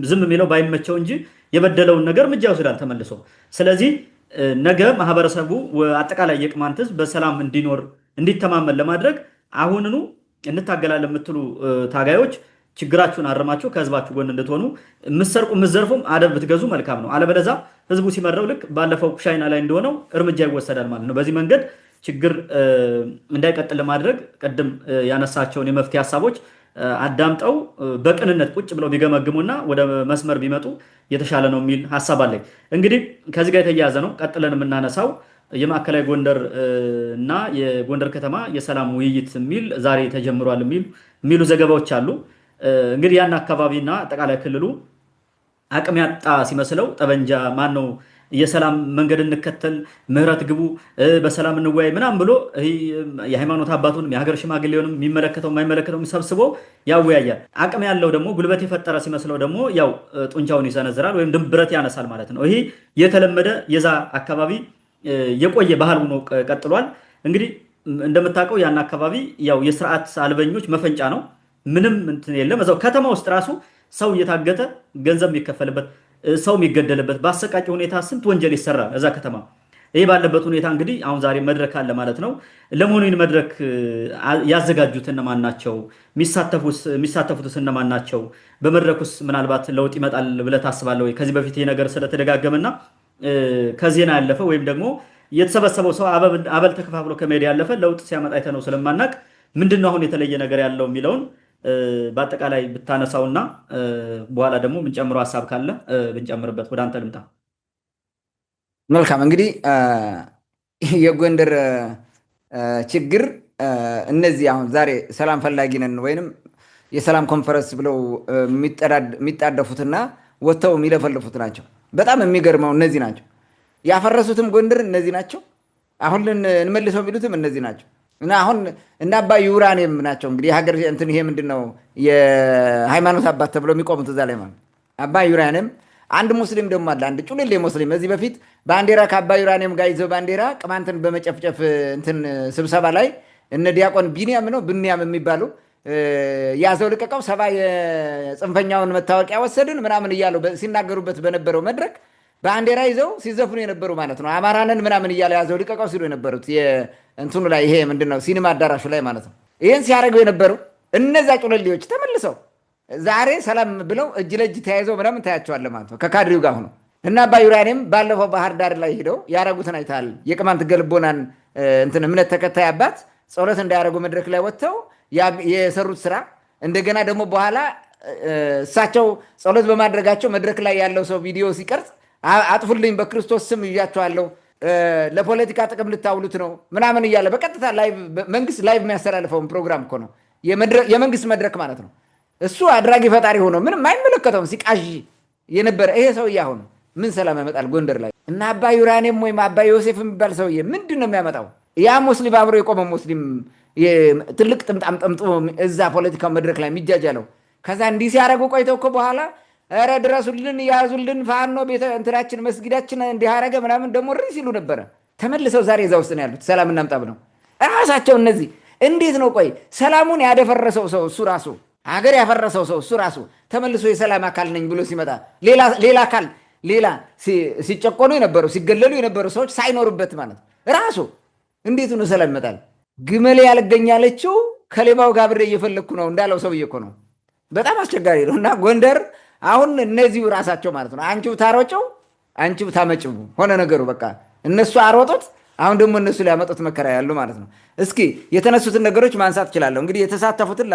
Speaker 1: ዝም የሚለው ባይመቸው እንጂ የበደለውን ነገር እርምጃ ይወስዳል ተመልሶ። ስለዚህ ነገ ማህበረሰቡ አጠቃላይ የቅማንት ህዝብ በሰላም እንዲኖር እንዲተማመን ለማድረግ አሁንኑ እንታገላለን የምትሉ ታጋዮች ችግራችሁን አርማችሁ ከህዝባችሁ ጎን እንድትሆኑ፣ የምትሰርቁ የምትዘርፉም አደብ ብትገዙ መልካም ነው። አለበለዛ ህዝቡ ሲመረው ልክ ባለፈው ኩሻይና ላይ እንደሆነው እርምጃ ይወሰዳል ማለት ነው። በዚህ መንገድ ችግር እንዳይቀጥል ለማድረግ ቅድም ያነሳቸውን የመፍትሄ ሀሳቦች አዳምጠው በቅንነት ቁጭ ብለው ቢገመግሙና ወደ መስመር ቢመጡ የተሻለ ነው የሚል ሀሳብ አለኝ። እንግዲህ ከዚህ ጋር የተያያዘ ነው ቀጥለን የምናነሳው የማዕከላዊ ጎንደር እና የጎንደር ከተማ የሰላም ውይይት የሚል ዛሬ ተጀምሯል የሚሉ ዘገባዎች አሉ። እንግዲህ ያን አካባቢና አጠቃላይ ክልሉ አቅም ያጣ ሲመስለው ጠበንጃ ማን ነው የሰላም መንገድ እንከተል፣ ምህረት ግቡ፣ በሰላም እንወያይ ምናምን ብሎ የሃይማኖት አባቱንም የሀገር ሽማግሌውንም የሚመለከተው የማይመለከተው ሰብስቦ ያወያያል። አቅም ያለው ደግሞ ጉልበት የፈጠረ ሲመስለው ደግሞ ያው ጡንቻውን ይሰነዝራል ወይም ብረት ያነሳል ማለት ነው። ይሄ የተለመደ የዛ አካባቢ የቆየ ባህል ሆኖ ቀጥሏል። እንግዲህ እንደምታውቀው ያን አካባቢ ያው የስርዓት አልበኞች መፈንጫ ነው። ምንም እንትን የለም። እዛው ከተማ ውስጥ ራሱ ሰው እየታገተ ገንዘብ የሚከፈልበት ሰው የሚገደልበት በአሰቃቂ ሁኔታ ስንት ወንጀል ይሰራል እዛ ከተማ። ይህ ባለበት ሁኔታ እንግዲህ አሁን ዛሬ መድረክ አለ ማለት ነው። ለመሆኑ ይህን መድረክ ያዘጋጁት እነማን ናቸው? የሚሳተፉትስ እነማን ናቸው? በመድረኩስ ምናልባት ለውጥ ይመጣል ብለህ ታስባለህ ወይ? ከዚህ በፊት ይህ ነገር ስለተደጋገመና ከዜና ያለፈ ወይም ደግሞ የተሰበሰበው ሰው አበል ተከፋፍሎ ከመሄድ ያለፈ ለውጥ ሲያመጣ አይተነው ስለማናቅ ምንድን ነው አሁን የተለየ ነገር ያለው የሚለውን በአጠቃላይ ብታነሳውና በኋላ ደግሞ ብንጨምረው ሀሳብ ካለ ብንጨምርበት። ወደ አንተ ልምጣ።
Speaker 2: መልካም እንግዲህ የጎንደር ችግር እነዚህ አሁን ዛሬ ሰላም ፈላጊ ነን ወይንም የሰላም ኮንፈረንስ ብለው የሚጣደፉትና ወጥተው የሚለፈልፉት ናቸው። በጣም የሚገርመው እነዚህ ናቸው። ያፈረሱትም ጎንደር እነዚህ ናቸው። አሁን እንመልሰው የሚሉትም እነዚህ ናቸው። እና አሁን እና አባ ዩራኔም ናቸው እንግዲህ የሀገር እንትን ይሄ ምንድን ነው የሃይማኖት አባት ተብለው የሚቆሙት እዛ ላይ ማለት አባ ዩራኔም። አንድ ሙስሊም ደግሞ አለ፣ አንድ ጩልሌ ሙስሊም እዚህ በፊት ባንዲራ ከአባ ዩራኔም ጋር ይዘው ባንዲራ ቅማንትን በመጨፍጨፍ እንትን ስብሰባ ላይ እነ ዲያቆን ቢንያም ነው ብንያም የሚባሉ ያዘው ልቀቀው ሰባ የጽንፈኛውን መታወቂያ ወሰድን ምናምን እያሉ ሲናገሩበት በነበረው መድረክ ባንዲራ ይዘው ሲዘፍኑ የነበሩ ማለት ነው። አማራንን ምናምን እያለ ያዘው ልቀቀው ሲሉ የነበሩት እንትኑ ላይ ይሄ ምንድነው ሲኒማ አዳራሹ ላይ ማለት ነው። ይህን ሲያደርገው የነበሩ እነዛ ጩለሌዎች ተመልሰው ዛሬ ሰላም ብለው እጅ ለእጅ ተያይዘው ምናምን ታያቸዋለህ ማለት ነው ከካድሪው ጋር ሆነው እና አባ ዩራኔም ባለፈው ባህር ዳር ላይ ሄደው ያረጉትን አይተሃል። የቅማንት ገልቦናን እንትን እምነት ተከታይ አባት ጸሎት እንዳያደርጉ መድረክ ላይ ወጥተው የሰሩት ስራ እንደገና ደግሞ በኋላ እሳቸው ጸሎት በማድረጋቸው መድረክ ላይ ያለው ሰው ቪዲዮ ሲቀርጽ አጥፉልኝ በክርስቶስ ስም ይዣቸዋለሁ ለፖለቲካ ጥቅም ልታውሉት ነው ምናምን እያለ በቀጥታ መንግስት ላይቭ የሚያስተላልፈውን ፕሮግራም እኮ ነው የመንግስት መድረክ ማለት ነው። እሱ አድራጊ ፈጣሪ ሆኖ ምንም አይመለከተውም ሲቃዥ የነበረ ይሄ ሰውዬ አሁን ምን ሰላም ያመጣል ጎንደር ላይ? እና አባ ዩራኔም ወይም አባ ዮሴፍ የሚባል ሰውዬ ምንድን ነው የሚያመጣው? ያ ሙስሊም አብሮ የቆመ ሙስሊም ትልቅ ጥምጣም ጠምጦ እዛ ፖለቲካው መድረክ ላይ የሚጃጃለው ከዛ እንዲህ ሲያደርጉ ቆይተው እኮ በኋላ ኧረ ድረሱልን ያዙልን ፋኖ ቤተ እንትናችን መስጊዳችን እንዲህ አደረገ ምናምን ደግሞ ሪ ሲሉ ነበረ። ተመልሰው ዛሬ እዛ ውስጥ ነው ያሉት። ሰላም እናምጣብ ነው ራሳቸው እነዚህ። እንዴት ነው ቆይ ሰላሙን ያደፈረሰው ሰው እሱ ራሱ ሀገር ያፈረሰው ሰው እሱ ራሱ ተመልሶ የሰላም አካል ነኝ ብሎ ሲመጣ ሌላ አካል ሌላ ሲጨቆኑ የነበሩ ሲገለሉ የነበሩ ሰዎች ሳይኖሩበት ማለት ራሱ እንዴት ነው ሰላም ይመጣል? ግመሌ ያልገኛለችው ከሌባው ጋር ብሬ እየፈለግኩ ነው እንዳለው ሰውዬ እኮ ነው። በጣም አስቸጋሪ ነው። እና ጎንደር አሁን እነዚሁ ራሳቸው ማለት ነው አንቺው ታሮጨው አንቺው ታመጭው ሆነ ነገሩ። በቃ እነሱ አሮጡት፣ አሁን ደግሞ እነሱ ሊያመጡት መከራ ያሉ ማለት ነው። እስኪ የተነሱትን ነገሮች ማንሳት እችላለሁ። እንግዲህ የተሳተፉትን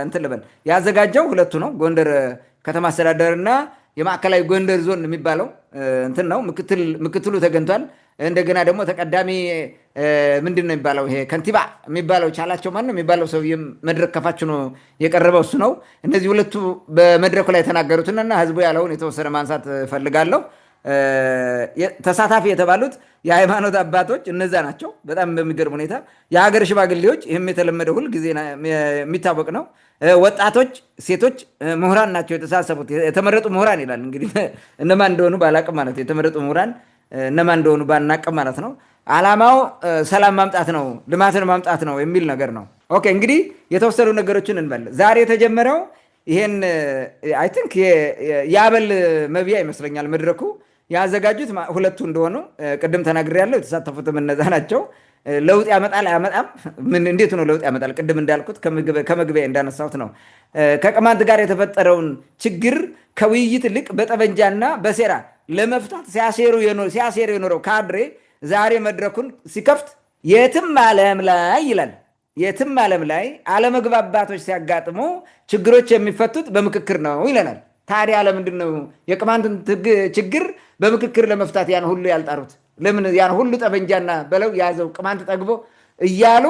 Speaker 2: እንትን ልበል። ያዘጋጀው ሁለቱ ነው፣ ጎንደር ከተማ አስተዳደርና የማዕከላዊ ጎንደር ዞን የሚባለው እንትን ነው። ምክትሉ ተገኝቷል። እንደገና ደግሞ ተቀዳሚ ምንድን ነው የሚባለው ይሄ ከንቲባ የሚባለው ቻላቸው ማን ነው የሚባለው ሰውዬም መድረክ ከፋች ነው የቀረበው እሱ ነው። እነዚህ ሁለቱ በመድረኩ ላይ የተናገሩትንና ህዝቡ ያለውን የተወሰነ ማንሳት እፈልጋለሁ። ተሳታፊ የተባሉት የሃይማኖት አባቶች እነዛ ናቸው። በጣም በሚገርም ሁኔታ የሀገር ሽማግሌዎች፣ ይህም የተለመደ ሁል ጊዜ የሚታወቅ ነው። ወጣቶች፣ ሴቶች፣ ምሁራን ናቸው የተሳሰቡት። የተመረጡ ምሁራን ይላል እንግዲህ እነማን እንደሆኑ ባላቅም ማለት የተመረጡ ምሁራን እነማን እንደሆኑ ባናቅም ማለት ነው። ዓላማው ሰላም ማምጣት ነው፣ ልማትን ማምጣት ነው የሚል ነገር ነው። ኦኬ እንግዲህ የተወሰኑ ነገሮችን እንበል። ዛሬ የተጀመረው ይሄን አይ ቲንክ የአበል መብያ ይመስለኛል መድረኩ ያዘጋጁት ሁለቱ እንደሆኑ ቅድም ተናግሬያለሁ። የተሳተፉትም እነዛ ናቸው። ለውጥ ያመጣል አያመጣም? እንዴት ነው ለውጥ ያመጣል? ቅድም እንዳልኩት ከመግቢያ እንዳነሳሁት ነው። ከቅማንት ጋር የተፈጠረውን ችግር ከውይይት ይልቅ በጠበንጃና በሴራ ለመፍታት ሲያሴሩ የኖረው ካድሬ ዛሬ መድረኩን ሲከፍት የትም ዓለም ላይ ይላል። የትም ዓለም ላይ አለመግባባቶች ሲያጋጥሙ ችግሮች የሚፈቱት በምክክር ነው ይለናል። ታዲያ ለምንድን ነው የቅማንትን ችግር በምክክር ለመፍታት ያን ሁሉ ያልጣሩት? ለምን ያን ሁሉ ጠበንጃና በለው ያዘው ቅማንት ጠግቦ እያሉ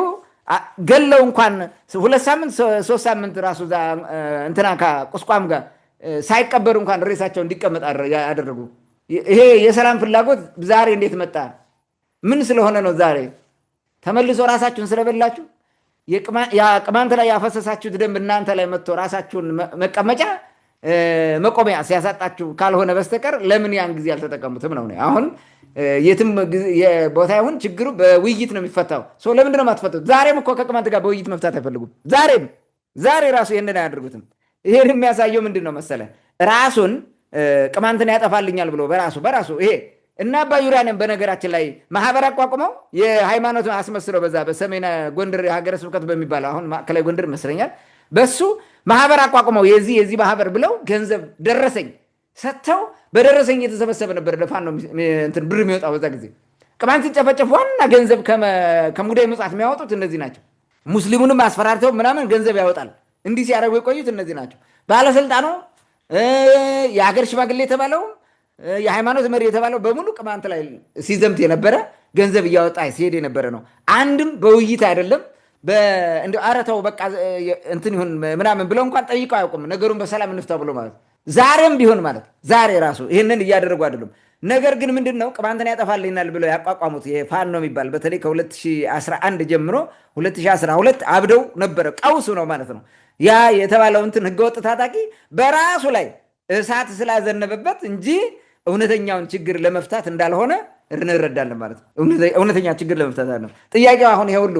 Speaker 2: ገለው እንኳን 2 ሳምንት 3 ሳምንት ራሱ እንትና ቁስቋም ጋር ሳይቀበሩ እንኳን ሬሳቸው እንዲቀመጥ ያደረጉ። ይሄ የሰላም ፍላጎት ዛሬ እንዴት መጣ? ምን ስለሆነ ነው? ዛሬ ተመልሶ ራሳችሁን ስለበላችሁ ቅማንት ላይ ያፈሰሳችሁት ደም እናንተ ላይ መጥቶ ራሳችሁን መቀመጫ መቆሚያ ሲያሳጣችሁ ካልሆነ በስተቀር ለምን ያን ጊዜ አልተጠቀሙትም ነው። አሁን የትም ቦታ ይሁን ችግሩ በውይይት ነው የሚፈታው። ለምንድን ነው የማትፈቱት? ዛሬም እኮ ከቅማንት ጋር በውይይት መፍታት አይፈልጉም። ዛሬ ራሱ ይህንን አያደርጉትም። ይሄን የሚያሳየው ምንድን ነው መሰለ? ራሱን ቅማንትን ያጠፋልኛል ብሎ በራሱ ይሄ እና አባ ዩራንም በነገራችን ላይ ማህበር አቋቁመው የሃይማኖት አስመስለው በዛ በሰሜን ጎንደር ሀገረ ስብከት በሚባለው አሁን ማዕከላዊ ጎንደር ይመስለኛል በሱ ማህበር አቋቁመው የዚህ ማህበር ብለው ገንዘብ ደረሰኝ ሰጥተው በደረሰኝ የተሰበሰበ ነበር ለፋኖ እንትን ብር የሚወጣው በዛ ጊዜ። ቅማንት ሲጨፈጨፍ ዋና ገንዘብ ከሙዳይ ምጽዋት የሚያወጡት እነዚህ ናቸው። ሙስሊሙንም አስፈራርተው ምናምን ገንዘብ ያወጣል። እንዲህ ሲያደርጉ የቆዩት እነዚህ ናቸው። ባለስልጣኑ የሀገር ሽማግሌ የተባለው የሃይማኖት መሪ የተባለው በሙሉ ቅማንት ላይ ሲዘምት የነበረ ገንዘብ እያወጣ ሲሄድ የነበረ ነው። አንድም በውይይት አይደለም እንደ አረተው በቃ እንትን ይሁን ምናምን ብለው እንኳን ጠይቀው አያውቁም። ነገሩን በሰላም እንፍታ ብሎ ማለት ዛሬም ቢሆን ማለት ዛሬ ራሱ ይህንን እያደረጉ አይደሉም። ነገር ግን ምንድን ነው ቅማንትን ያጠፋልናል ብለው ያቋቋሙት የፋኖ የሚባል በተለይ ከ2011 ጀምሮ 2012 አብደው ነበረ። ቀውሱ ነው ማለት ነው። ያ የተባለው እንትን ህገወጥ ታጣቂ በራሱ ላይ እሳት ስላዘነበበት እንጂ እውነተኛውን ችግር ለመፍታት እንዳልሆነ እንረዳለን ማለት ነው። እውነተኛ ችግር ለመፍታት አለ ጥያቄው። አሁን ይሄ ሁሉ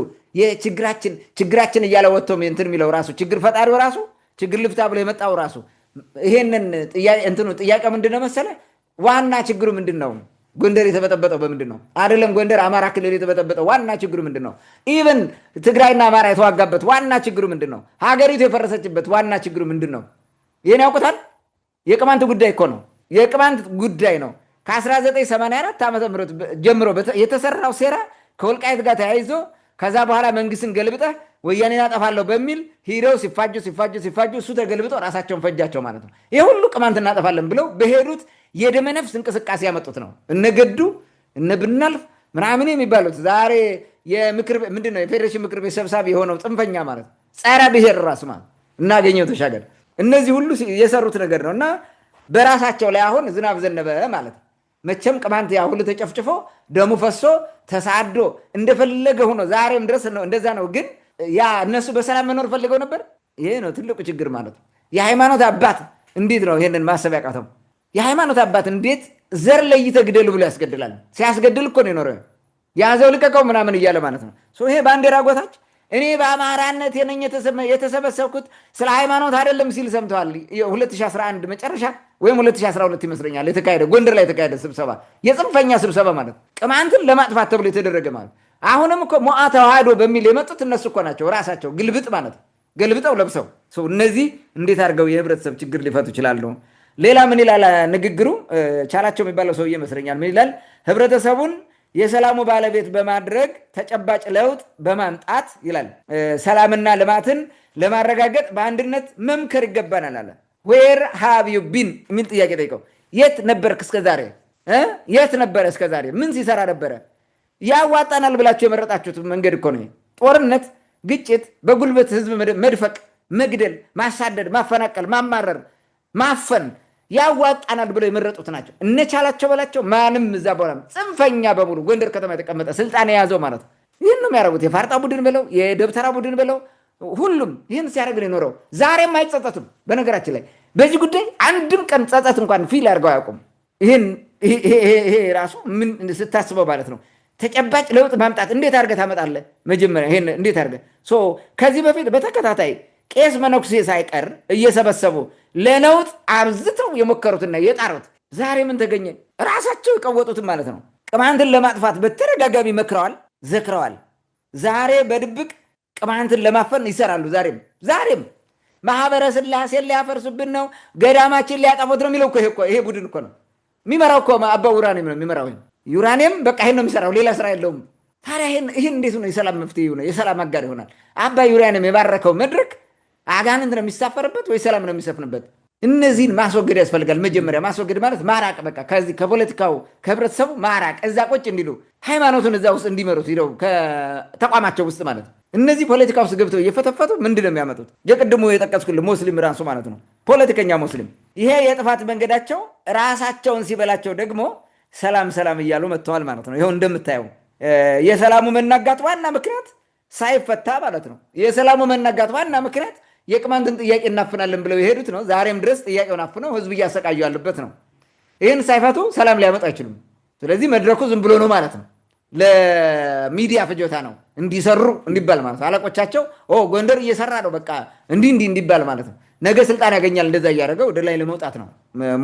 Speaker 2: ችግራችን እያለ ወጥቶ እንትን የሚለው ራሱ ችግር ፈጣሪው ራሱ ችግር ልፍታ ብሎ የመጣው ራሱ ይሄንን ጥያቄ ምንድነው መሰለ? ዋና ችግሩ ምንድን ነው? ጎንደር የተበጠበጠው በምንድን ነው? አይደለም ጎንደር አማራ ክልል የተበጠበጠው ዋና ችግሩ ምንድን ነው? ኢቨን ትግራይና አማራ የተዋጋበት ዋና ችግሩ ምንድን ነው? ሀገሪቱ የፈረሰችበት ዋና ችግሩ ምንድን ነው? ይሄን ያውቁታል? የቅማንት ጉዳይ እኮ ነው። የቅማንት ጉዳይ ነው። ከ1984 ዓመተ ምህረት ጀምሮ የተሰራው ሴራ ከወልቃይት ጋር ተያይዞ ከዛ በኋላ መንግስትን ገልብጠህ ወያኔን አጠፋለሁ በሚል ሂደው ሲፋጁ እሱ ተገልብጠው ራሳቸውን ፈጃቸው ማለት ነው። ይሄ ሁሉ ቅማንት እናጠፋለን ብለው በሄዱት የደመነፍስ እንቅስቃሴ ያመጡት ነው። እነገዱ እነብናልፍ ምናምን የሚባሉት ዛሬ ምንድነው የፌዴሬሽን ምክር ቤት ሰብሳቢ የሆነው ጽንፈኛ ማለት ጸረ ብሔር ራሱ ማለት እናገኘው ተሻገር እነዚህ ሁሉ የሰሩት ነገር ነው። እና በራሳቸው ላይ አሁን ዝናብ ዘነበ ማለት መቼም ቅማንት ያ ሁሉ ተጨፍጭፎ ደሙ ፈሶ ተሳዶ እንደፈለገ ሆኖ ዛሬም ድረስ ነው እንደዛ ነው። ግን ያ እነሱ በሰላም መኖር ፈልገው ነበር። ይሄ ነው ትልቁ ችግር ማለት ነው። የሃይማኖት አባት እንዴት ነው ይሄንን ማሰብ ያቃተው? የሃይማኖት አባት እንዴት ዘር ለይተህ ግደሉ ብሎ ያስገድላል? ሲያስገድል እኮ ነው የኖረው። ያዘው ልቀቀው ምናምን እያለ ማለት ነው። ይሄ ባንዲራ ጎታች እኔ በአማራነት የነኝ የተሰበሰብኩት ስለ ሃይማኖት አይደለም ሲል ሰምተዋል። 2011 መጨረሻ ወይም 2012 ይመስለኛል የተካሄደ ጎንደር ላይ የተካሄደ ስብሰባ፣ የጽንፈኛ ስብሰባ ማለት ቅማንትን ለማጥፋት ተብሎ የተደረገ ማለት። አሁንም እኮ ሞዓ ተዋህዶ በሚል የመጡት እነሱ እኮ ናቸው ራሳቸው ግልብጥ ማለት ገልብጠው ለብሰው። እነዚህ እንዴት አድርገው የህብረተሰብ ችግር ሊፈቱ ይችላሉ? ሌላ ምን ይላል ንግግሩ? ቻላቸው የሚባለው ሰውዬ ይመስለኛል ምን ይላል? ህብረተሰቡን የሰላሙ ባለቤት በማድረግ ተጨባጭ ለውጥ በማምጣት ይላል ሰላምና ልማትን ለማረጋገጥ በአንድነት መምከር ይገባናል አለ። ዌር ሃቭ ዩ ቢን የሚል ጥያቄ ጠይቀው። የት ነበርክ እስከዛሬ? የት ነበረ እስከዛሬ? ምን ሲሰራ ነበረ? ያዋጣናል ብላችሁ የመረጣችሁት መንገድ እኮ ነው። ጦርነት፣ ግጭት፣ በጉልበት ህዝብ መድፈቅ፣ መግደል፣ ማሳደድ፣ ማፈናቀል፣ ማማረር፣ ማፈን ያዋጣናል ብለው የመረጡት ናቸው። እነቻላቸው በላቸው ማንም እዛ በኋላ ጽንፈኛ በሙሉ ጎንደር ከተማ የተቀመጠ ስልጣን የያዘው ማለት ነው። ይህን ነው የሚያደርጉት። የፋርጣ ቡድን በለው የደብተራ ቡድን በለው ሁሉም ይህን ሲያደርግ ነው የኖረው። ዛሬም አይጸጸቱም። በነገራችን ላይ በዚህ ጉዳይ አንድም ቀን ጸጸት እንኳን ፊል አድርገው አያውቁም። ይሄ ራሱ ምን ስታስበው ማለት ነው። ተጨባጭ ለውጥ ማምጣት እንዴት አድርገህ ታመጣለህ? መጀመሪያ ይሄን እንዴት አድርገህ ከዚህ በፊት በተከታታይ ቄስ መነኩሴ ሳይቀር እየሰበሰቡ ለለውጥ አብዝተው የሞከሩትና የጣሩት ዛሬ ምን ተገኘ? ራሳቸው የቀወጡትን ማለት ነው። ቅማንትን ለማጥፋት በተደጋጋሚ መክረዋል፣ ዘክረዋል። ዛሬ በድብቅ ቅማንትን ለማፈን ይሰራሉ። ዛሬም ማህበረ ስላሴን ሊያፈርሱብን ነው፣ ገዳማችን ሊያጠፉት ነው የሚለው ይሄ ቡድን እኮ ነው የሚመራው እኮ አባ ዩራኒየም ነው የሚመራው። ዩራኒየም በቃ ይሄን ነው የሚሰራው፣ ሌላ ስራ የለውም። ታዲያ ይህን እንዴት ነው የሰላም መፍትሄ ይሆናል? የሰላም አጋር ይሆናል? አባ ዩራኒየም የባረከው መድረክ አጋንንት ነው የሚሳፈርበት ወይ ሰላም ነው የሚሰፍንበት? እነዚህን ማስወገድ ያስፈልጋል። መጀመሪያ ማስወገድ ማለት ማራቅ፣ በቃ ከዚህ ከፖለቲካው ከህብረተሰቡ ማራቅ፣ እዛ ቁጭ እንዲሉ ሃይማኖቱን እዛ ውስጥ እንዲመሩት ሄደው ከተቋማቸው ውስጥ ማለት ነው። እነዚህ ፖለቲካ ውስጥ ገብተው እየፈተፈቱ ምንድን ነው የሚያመጡት? የቅድሙ የጠቀስኩልህ ሙስሊም ራሱ ማለት ነው ፖለቲከኛ ሙስሊም። ይሄ የጥፋት መንገዳቸው ራሳቸውን ሲበላቸው ደግሞ ሰላም እያሉ መጥተዋል ማለት ነው። ይኸው እንደምታየው የሰላሙ መናጋት ዋና ምክንያት ሳይፈታ ማለት ነው። የሰላሙ መናጋት ዋና ምክንያት የቅማንትን ጥያቄ እናፍናለን ብለው የሄዱት ነው። ዛሬም ድረስ ጥያቄውን አፍነው ህዝብ እያሰቃዩ ያሉበት ነው። ይህን ሳይፈቱ ሰላም ሊያመጡ አይችሉም። ስለዚህ መድረኩ ዝም ብሎ ነው ማለት ነው። ለሚዲያ ፍጆታ ነው እንዲሰሩ እንዲባል ማለት ነው። አለቆቻቸው ጎንደር እየሰራ ነው በቃ እንዲህ እንዲባል ማለት ነው። ነገ ስልጣን ያገኛል እንደዛ እያደረገ ወደ ላይ ለመውጣት ነው።